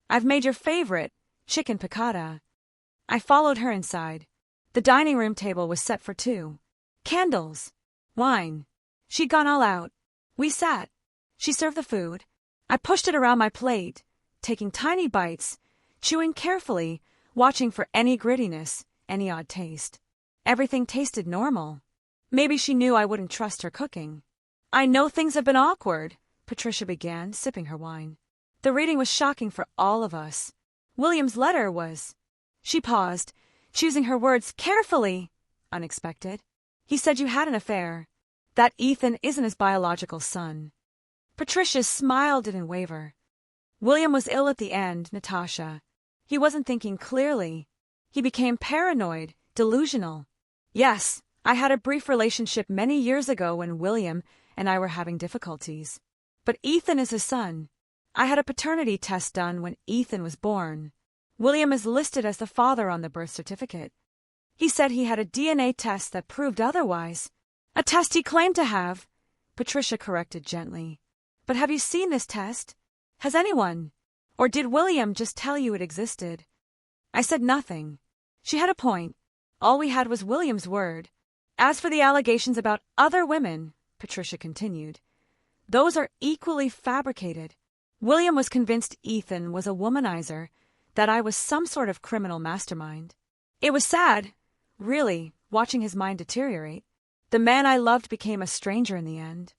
I've made your favorite, chicken piccata. I followed her inside. The dining room table was set for 2. Candles. Wine. She'd gone all out. We sat. She served the food. I pushed it around my plate, taking tiny bites, chewing carefully, watching for any grittiness, any odd taste. Everything tasted normal. Maybe she knew I wouldn't trust her cooking. I know things have been awkward, Patricia began, sipping her wine. The reading was shocking for all of us. William's letter was... She paused, choosing her words carefully. Unexpected. He said you had an affair. That Ethan isn't his biological son. Patricia's smile didn't waver. William was ill at the end, Natasha. He wasn't thinking clearly. He became paranoid, delusional. Yes, I had a brief relationship many years ago when William and I were having difficulties. But Ethan is his son. I had a paternity test done when Ethan was born. William is listed as the father on the birth certificate. He said he had a DNA test that proved otherwise. A test he claimed to have, Patricia corrected gently. But have you seen this test? Has anyone? Or did William just tell you it existed? I said nothing. She had a point. All we had was William's word. As for the allegations about other women, Patricia continued, those are equally fabricated. William was convinced Ethan was a womanizer, that I was some sort of criminal mastermind. It was sad, really, watching his mind deteriorate. The man I loved became a stranger in the end.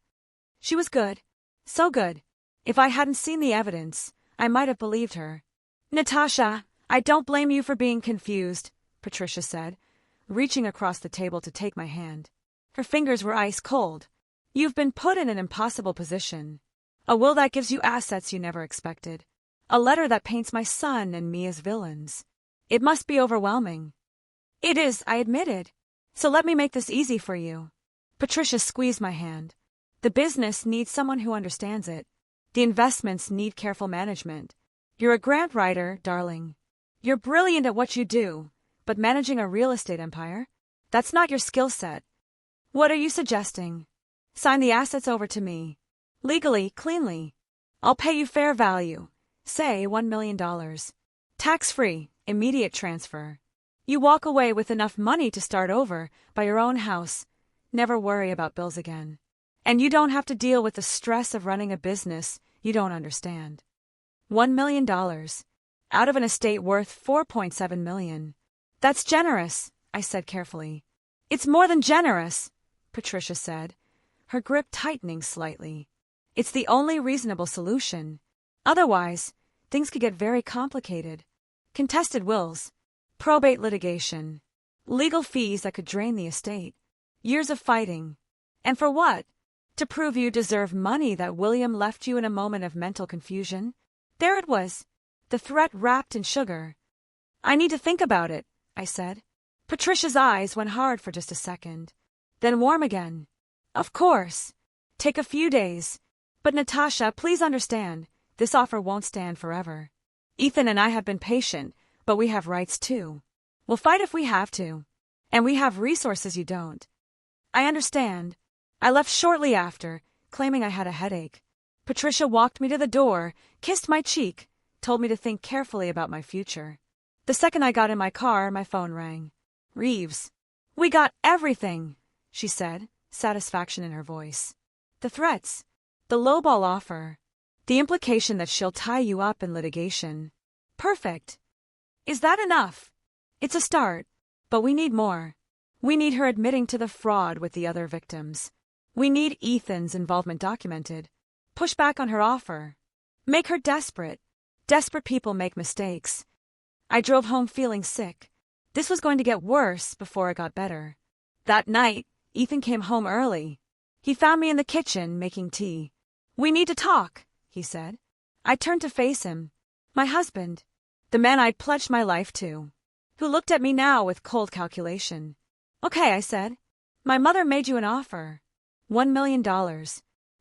She was good. So good. If I hadn't seen the evidence, I might have believed her. Natasha, I don't blame you for being confused, Patricia said, reaching across the table to take my hand. Her fingers were ice cold. You've been put in an impossible position. A will that gives you assets you never expected. A letter that paints my son and me as villains. It must be overwhelming. It is, I admitted. So let me make this easy for you. Patricia squeezed my hand. The business needs someone who understands it. The investments need careful management. You're a grant writer, darling. You're brilliant at what you do, but managing a real estate empire? That's not your skill set. What are you suggesting? Sign the assets over to me. Legally, cleanly. I'll pay you fair value. Say $1 million. Tax-free, immediate transfer. You walk away with enough money to start over, buy your own house. Never worry about bills again. And you don't have to deal with the stress of running a business you don't understand. $1 million. Out of an estate worth $4.7 million. That's generous, I said carefully. It's more than generous, Patricia said, her grip tightening slightly. It's the only reasonable solution. Otherwise, things could get very complicated. Contested wills, probate litigation, legal fees that could drain the estate, years of fighting. And for what? To prove you deserve money that William left you in a moment of mental confusion? There it was, the threat wrapped in sugar. I need to think about it, I said. Patricia's eyes went hard for just a second, then warm again. Of course. Take a few days. But Natasha, please understand, this offer won't stand forever. Ethan and I have been patient, but we have rights too. We'll fight if we have to. And we have resources you don't. I understand. I left shortly after, claiming I had a headache. Patricia walked me to the door, kissed my cheek, told me to think carefully about my future. The second I got in my car, my phone rang. Reeves. We got everything, she said, satisfaction in her voice. The threats. The lowball offer. The implication that she'll tie you up in litigation. Perfect. Is that enough? It's a start, but we need more. We need her admitting to the fraud with the other victims. We need Ethan's involvement documented. Push back on her offer. Make her desperate. Desperate people make mistakes. I drove home feeling sick. This was going to get worse before it got better. That night, Ethan came home early. He found me in the kitchen making tea. We need to talk, he said. I turned to face him. My husband, the man I'd pledged my life to, who looked at me now with cold calculation. Okay, I said. My mother made you an offer. $1 million.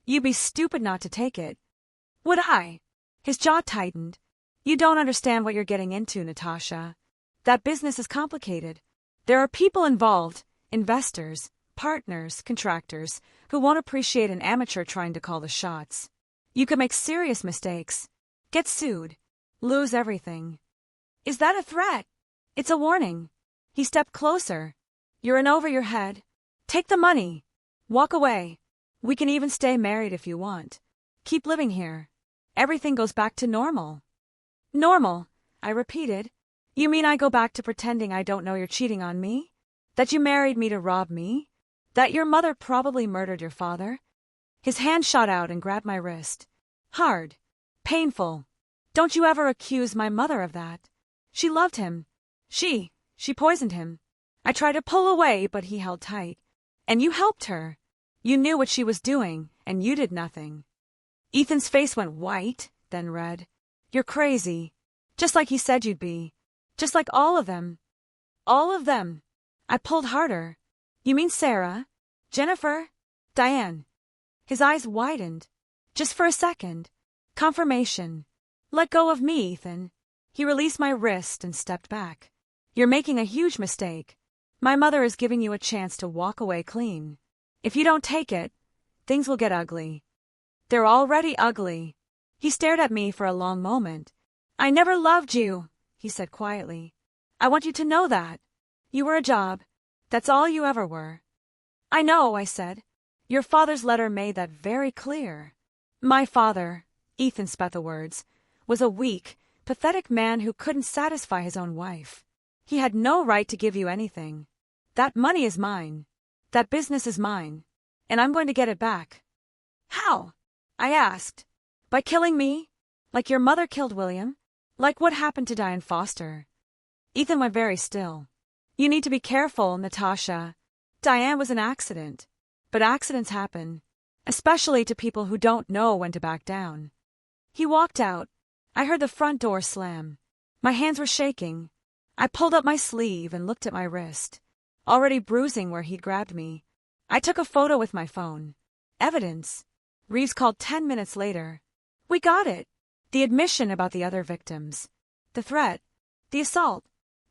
You'd be stupid not to take it. Would I? His jaw tightened. You don't understand what you're getting into, Natasha. That business is complicated. There are people involved, investors, partners, contractors, who won't appreciate an amateur trying to call the shots. You could make serious mistakes, get sued, lose everything. Is that a threat? It's a warning. He stepped closer. You're in over your head. Take the money. Walk away. We can even stay married if you want. Keep living here. Everything goes back to normal. Normal, I repeated. You mean I go back to pretending I don't know you're cheating on me? That you married me to rob me? That your mother probably murdered your father? His hand shot out and grabbed my wrist. Hard. Painful. Don't you ever accuse my mother of that. She loved him. She poisoned him. I tried to pull away, but he held tight. And you helped her. You knew what she was doing, and you did nothing. Ethan's face went white, then red. You're crazy. Just like he said you'd be. Just like all of them. All of them. I pulled harder. You mean Sarah? Jennifer? Diane? His eyes widened. Just for a second. Confirmation. Let go of me, Ethan. He released my wrist and stepped back. You're making a huge mistake. My mother is giving you a chance to walk away clean. If you don't take it, things will get ugly. They're already ugly. He stared at me for a long moment. I never loved you, he said quietly. I want you to know that. You were a job. That's all you ever were. I know, I said. Your father's letter made that very clear. My father, Ethan spat the words, was a weak, pathetic man who couldn't satisfy his own wife. He had no right to give you anything. That money is mine. That business is mine. And I'm going to get it back. How? I asked. By killing me? Like your mother killed William? Like what happened to Diane Foster? Ethan went very still. You need to be careful, Natasha. Diane was an accident. But accidents happen, especially to people who don't know when to back down. He walked out. I heard the front door slam. My hands were shaking. I pulled up my sleeve and looked at my wrist, already bruising where he'd grabbed me. I took a photo with my phone. Evidence. Reeves called 10 minutes later. We got it. The admission about the other victims. The threat. The assault.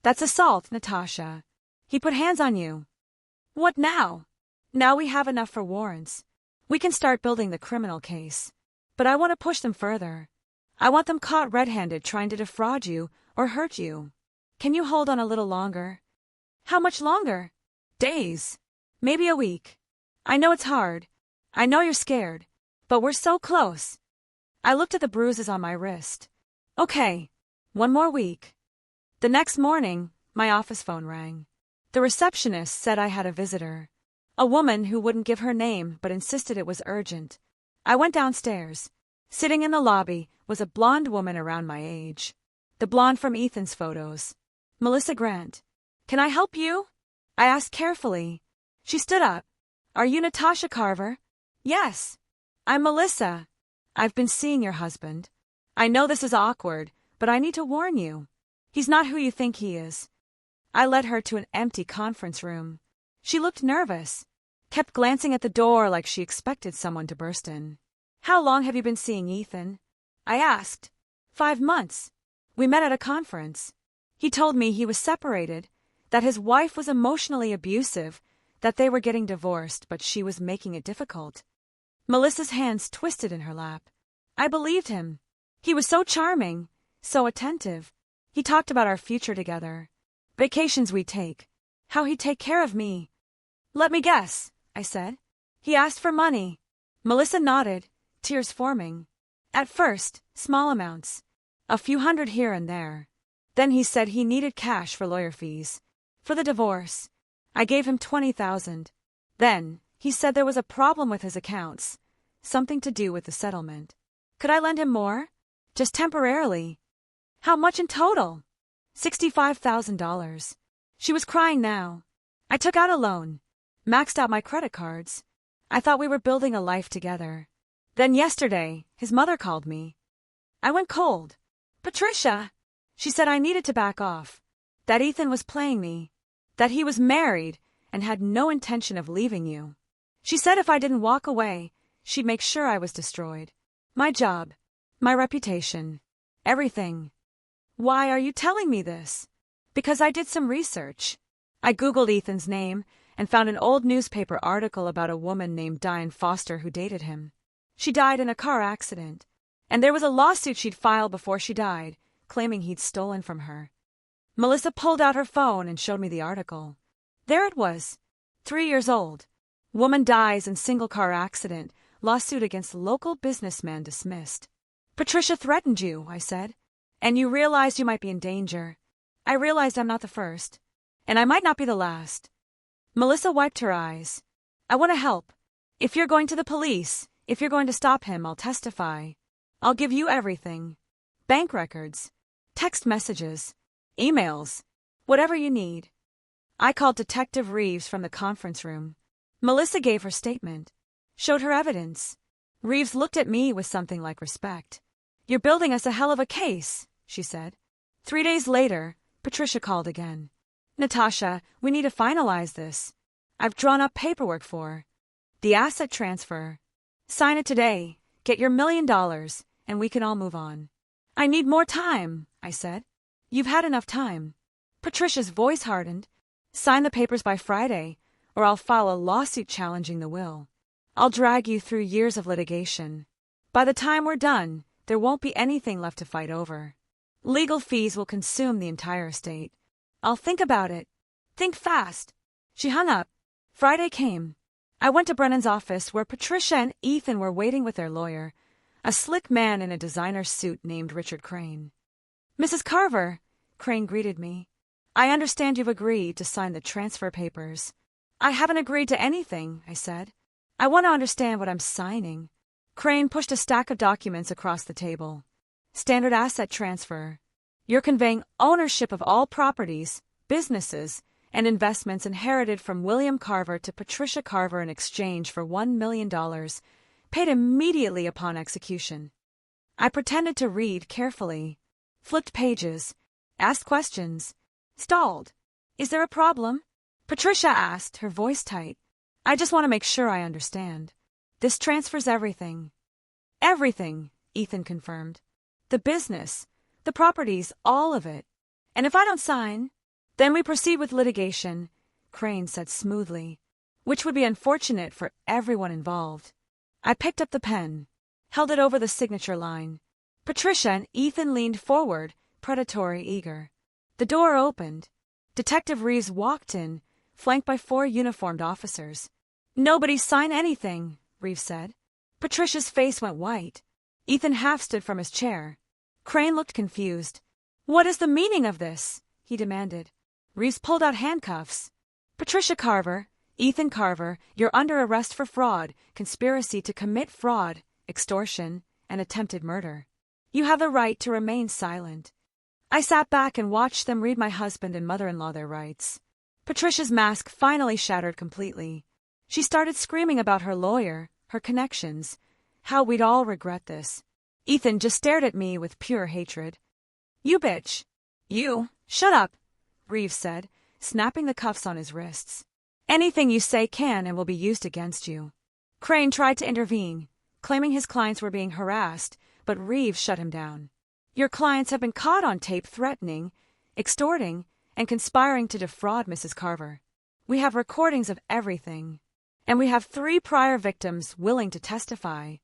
That's assault, Natasha. He put hands on you. What now? Now we have enough for warrants. We can start building the criminal case. But I want to push them further. I want them caught red-handed trying to defraud you or hurt you. Can you hold on a little longer? How much longer? Days. Maybe a week. I know it's hard. I know you're scared. But we're so close. I looked at the bruises on my wrist. Okay. One more week. The next morning, my office phone rang. The receptionist said I had a visitor. A woman who wouldn't give her name but insisted it was urgent. I went downstairs. Sitting in the lobby was a blonde woman around my age. The blonde from Ethan's photos. Melissa Grant. Can I help you? I asked carefully. She stood up. Are you Natasha Carver? Yes. I'm Melissa. I've been seeing your husband. I know this is awkward, but I need to warn you. He's not who you think he is. I led her to an empty conference room. She looked nervous, kept glancing at the door like she expected someone to burst in. How long have you been seeing Ethan? I asked. 5 months. We met at a conference. He told me he was separated, that his wife was emotionally abusive, that they were getting divorced, but she was making it difficult. Melissa's hands twisted in her lap. I believed him. He was so charming, so attentive. He talked about our future together, vacations we'd take, how he'd take care of me. Let me guess, I said. He asked for money. Melissa nodded, tears forming. At first, small amounts. A few hundred here and there. Then he said he needed cash for lawyer fees. For the divorce. I gave him $20,000. Then, he said there was a problem with his accounts. Something to do with the settlement. Could I lend him more? Just temporarily. How much in total? $65,000. She was crying now. I took out a loan. Maxed out my credit cards. I thought we were building a life together. Then yesterday, his mother called me. I went cold. Patricia! She said I needed to back off. That Ethan was playing me. That he was married and had no intention of leaving you. She said if I didn't walk away, she'd make sure I was destroyed. My job. My reputation. Everything. Why are you telling me this? Because I did some research. I Googled Ethan's name and found an old newspaper article about a woman named Diane Foster who dated him. She died in a car accident, and there was a lawsuit she'd filed before she died, claiming he'd stolen from her. Melissa pulled out her phone and showed me the article. There it was. 3 years old. Woman dies in single car accident. Lawsuit against local businessman dismissed. Patricia threatened you, I said. And you realized you might be in danger. I realized I'm not the first. And I might not be the last. Melissa wiped her eyes. I want to help. If you're going to the police, if you're going to stop him, I'll testify. I'll give you everything. Bank records. Text messages. Emails. Whatever you need. I called Detective Reeves from the conference room. Melissa gave her statement. Showed her evidence. Reeves looked at me with something like respect. You're building us a hell of a case, she said. 3 days later, Patricia called again. Natasha, we need to finalize this. I've drawn up paperwork for the asset transfer. Sign it today, get your $1 million, and we can all move on. I need more time, I said. You've had enough time. Patricia's voice hardened. Sign the papers by Friday, or I'll file a lawsuit challenging the will. I'll drag you through years of litigation. By the time we're done, there won't be anything left to fight over. Legal fees will consume the entire estate. I'll think about it. Think fast. She hung up. Friday came. I went to Brennan's office where Patricia and Ethan were waiting with their lawyer, a slick man in a designer suit named Richard Crane. Mrs. Carver, Crane greeted me. I understand you've agreed to sign the transfer papers. I haven't agreed to anything, I said. I want to understand what I'm signing. Crane pushed a stack of documents across the table. Standard asset transfer. You're conveying ownership of all properties, businesses, and investments inherited from William Carver to Patricia Carver in exchange for $1 million, paid immediately upon execution. I pretended to read carefully, flipped pages, asked questions, stalled. Is there a problem? Patricia asked, her voice tight. I just want to make sure I understand. This transfers everything. Everything, Ethan confirmed. The business, the properties, all of it. And if I don't sign, then we proceed with litigation, Crane said smoothly, which would be unfortunate for everyone involved. I picked up the pen, held it over the signature line. Patricia and Ethan leaned forward, predatory, eager. The door opened. Detective Reeves walked in, flanked by 4 uniformed officers. Nobody sign anything, Reeves said. Patricia's face went white. Ethan half stood from his chair. Crane looked confused. What is the meaning of this? He demanded. Reeves pulled out handcuffs. Patricia Carver, Ethan Carver, you're under arrest for fraud, conspiracy to commit fraud, extortion, and attempted murder. You have the right to remain silent. I sat back and watched them read my husband and mother-in-law their rights. Patricia's mask finally shattered completely. She started screaming about her lawyer, her connections, how we'd all regret this. Ethan just stared at me with pure hatred. You bitch. You. Shut up, Reeves said, snapping the cuffs on his wrists. Anything you say can and will be used against you. Crane tried to intervene, claiming his clients were being harassed, but Reeves shut him down. Your clients have been caught on tape threatening, extorting, and conspiring to defraud Mrs. Carver. We have recordings of everything, and we have 3 prior victims willing to testify.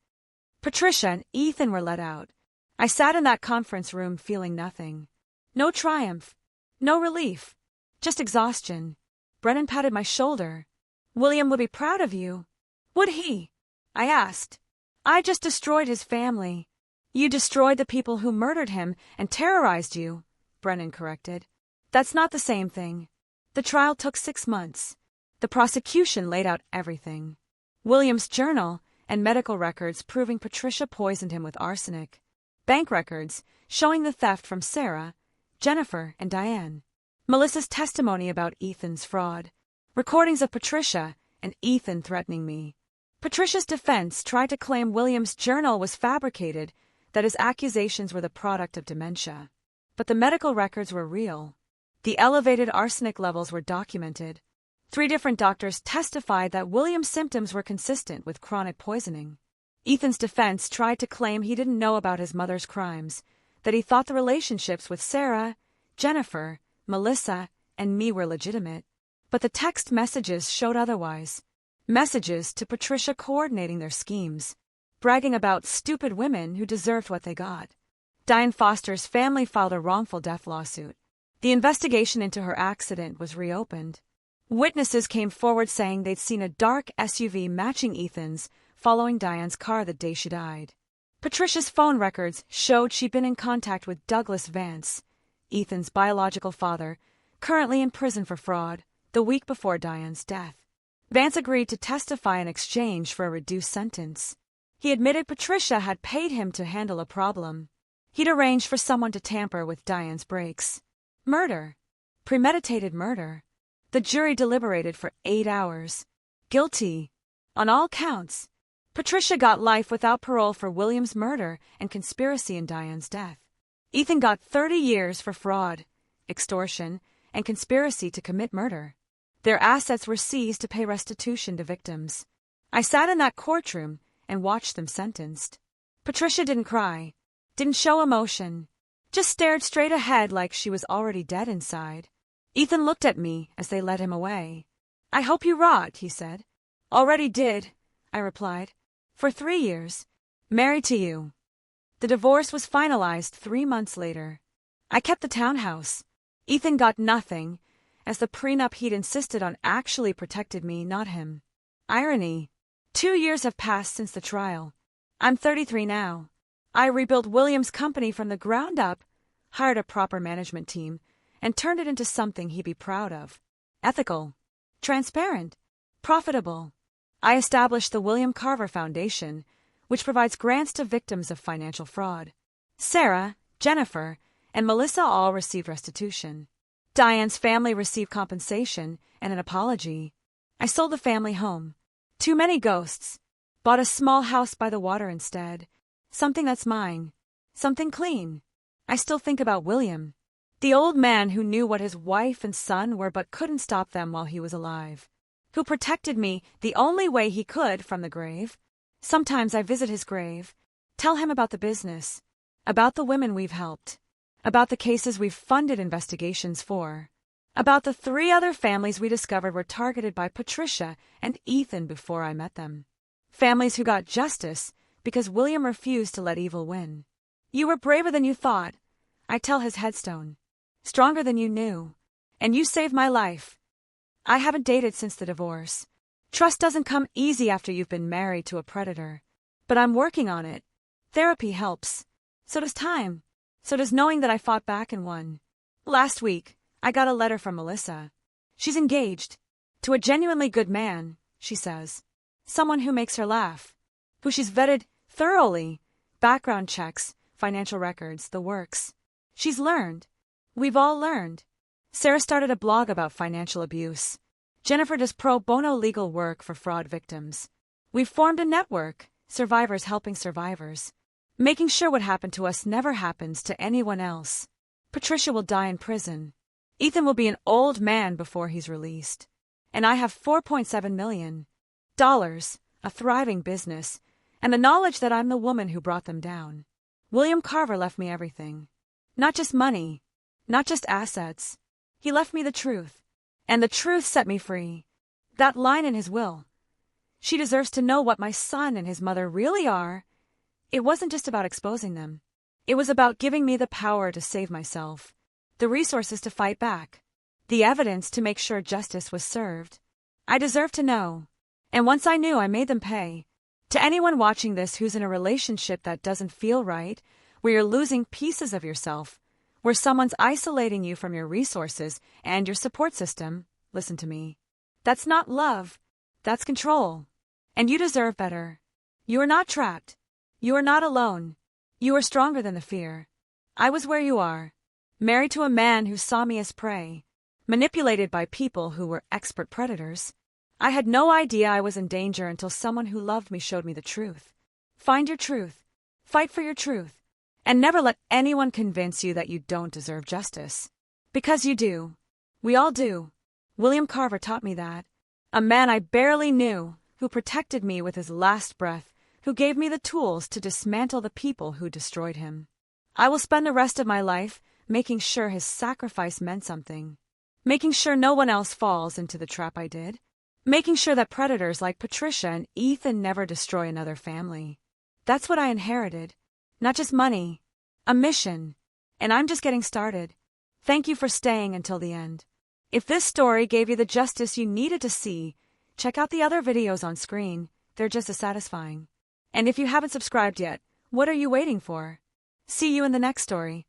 Patricia and Ethan were let out. I sat in that conference room feeling nothing. No triumph, no relief, just exhaustion. Brennan patted my shoulder. William would be proud of you. Would he? I asked. I just destroyed his family. You destroyed the people who murdered him and terrorized you, Brennan corrected. That's not the same thing. The trial took 6 months. The prosecution laid out everything. William's journal and medical records proving Patricia poisoned him with arsenic. Bank records showing the theft from Sarah, Jennifer, and Diane. Melissa's testimony about Ethan's fraud. Recordings of Patricia and Ethan threatening me. Patricia's defense tried to claim William's journal was fabricated, that his accusations were the product of dementia. But the medical records were real. The elevated arsenic levels were documented. 3 different doctors testified that William's symptoms were consistent with chronic poisoning. Ethan's defense tried to claim he didn't know about his mother's crimes, that he thought the relationships with Sarah, Jennifer, Melissa, and me were legitimate. But the text messages showed otherwise. Messages to Patricia coordinating their schemes, bragging about stupid women who deserved what they got. Diane Foster's family filed a wrongful death lawsuit. The investigation into her accident was reopened. Witnesses came forward saying they'd seen a dark SUV matching Ethan's following Diane's car the day she died. Patricia's phone records showed she'd been in contact with Douglas Vance, Ethan's biological father, currently in prison for fraud, the week before Diane's death. Vance agreed to testify in exchange for a reduced sentence. He admitted Patricia had paid him to handle a problem. He'd arranged for someone to tamper with Diane's brakes. Murder. Premeditated murder. The jury deliberated for 8 hours. Guilty. On all counts. Patricia got life without parole for William's murder and conspiracy in Diane's death. Ethan got 30 years for fraud, extortion, and conspiracy to commit murder. Their assets were seized to pay restitution to victims. I sat in that courtroom and watched them sentenced. Patricia didn't cry, didn't show emotion, just stared straight ahead like she was already dead inside. Ethan looked at me as they led him away. "I hope you rot," he said. "Already did," I replied. "For 3 years. Married to you." The divorce was finalized 3 months later. I kept the townhouse. Ethan got nothing, as the prenup he'd insisted on actually protected me, not him. Irony. 2 years have passed since the trial. I'm 33 now. I rebuilt William's company from the ground up, hired a proper management team, and turned it into something he'd be proud of. Ethical, transparent, profitable. I established the William Carver Foundation, which provides grants to victims of financial fraud. Sarah, Jennifer, and Melissa all received restitution. Diane's family received compensation and an apology. I sold the family home. Too many ghosts. Bought a small house by the water instead. Something that's mine. Something clean. I still think about William, the old man who knew what his wife and son were but couldn't stop them while he was alive, who protected me the only way he could from the grave. Sometimes I visit his grave, tell him about the business, about the women we've helped, about the cases we've funded investigations for, about the 3 other families we discovered were targeted by Patricia and Ethan before I met them. Families who got justice because William refused to let evil win. "You were braver than you thought," I tell his headstone. "Stronger than you knew. And you saved my life." I haven't dated since the divorce. Trust doesn't come easy after you've been married to a predator. But I'm working on it. Therapy helps. So does time. So does knowing that I fought back and won. Last week, I got a letter from Melissa. She's engaged. To a genuinely good man, she says. Someone who makes her laugh. Who she's vetted thoroughly. Background checks, financial records, the works. She's learned. We've all learned. Sarah started a blog about financial abuse. Jennifer does pro bono legal work for fraud victims. We've formed a network, survivors helping survivors, making sure what happened to us never happens to anyone else. Patricia will die in prison. Ethan will be an old man before he's released. And I have $4.7 million, a thriving business, and the knowledge that I'm the woman who brought them down. William Carver left me everything. Not just money, not just assets. He left me the truth. And the truth set me free. That line in his will. She deserves to know what my son and his mother really are. It wasn't just about exposing them. It was about giving me the power to save myself, the resources to fight back, the evidence to make sure justice was served. I deserve to know. And once I knew, I made them pay. To anyone watching this who's in a relationship that doesn't feel right, where you're losing pieces of yourself, where someone's isolating you from your resources and your support system, listen to me. That's not love. That's control. And you deserve better. You are not trapped. You are not alone. You are stronger than the fear. I was where you are, married to a man who saw me as prey, manipulated by people who were expert predators. I had no idea I was in danger until someone who loved me showed me the truth. Find your truth. Fight for your truth. And never let anyone convince you that you don't deserve justice. Because you do. We all do. William Carver taught me that. A man I barely knew, who protected me with his last breath, who gave me the tools to dismantle the people who destroyed him. I will spend the rest of my life making sure his sacrifice meant something. Making sure no one else falls into the trap I did. Making sure that predators like Patricia and Ethan never destroy another family. That's what I inherited. Not just money. A mission. And I'm just getting started. Thank you for staying until the end. If this story gave you the justice you needed to see, check out the other videos on screen. They're just as satisfying. And if you haven't subscribed yet, what are you waiting for? See you in the next story.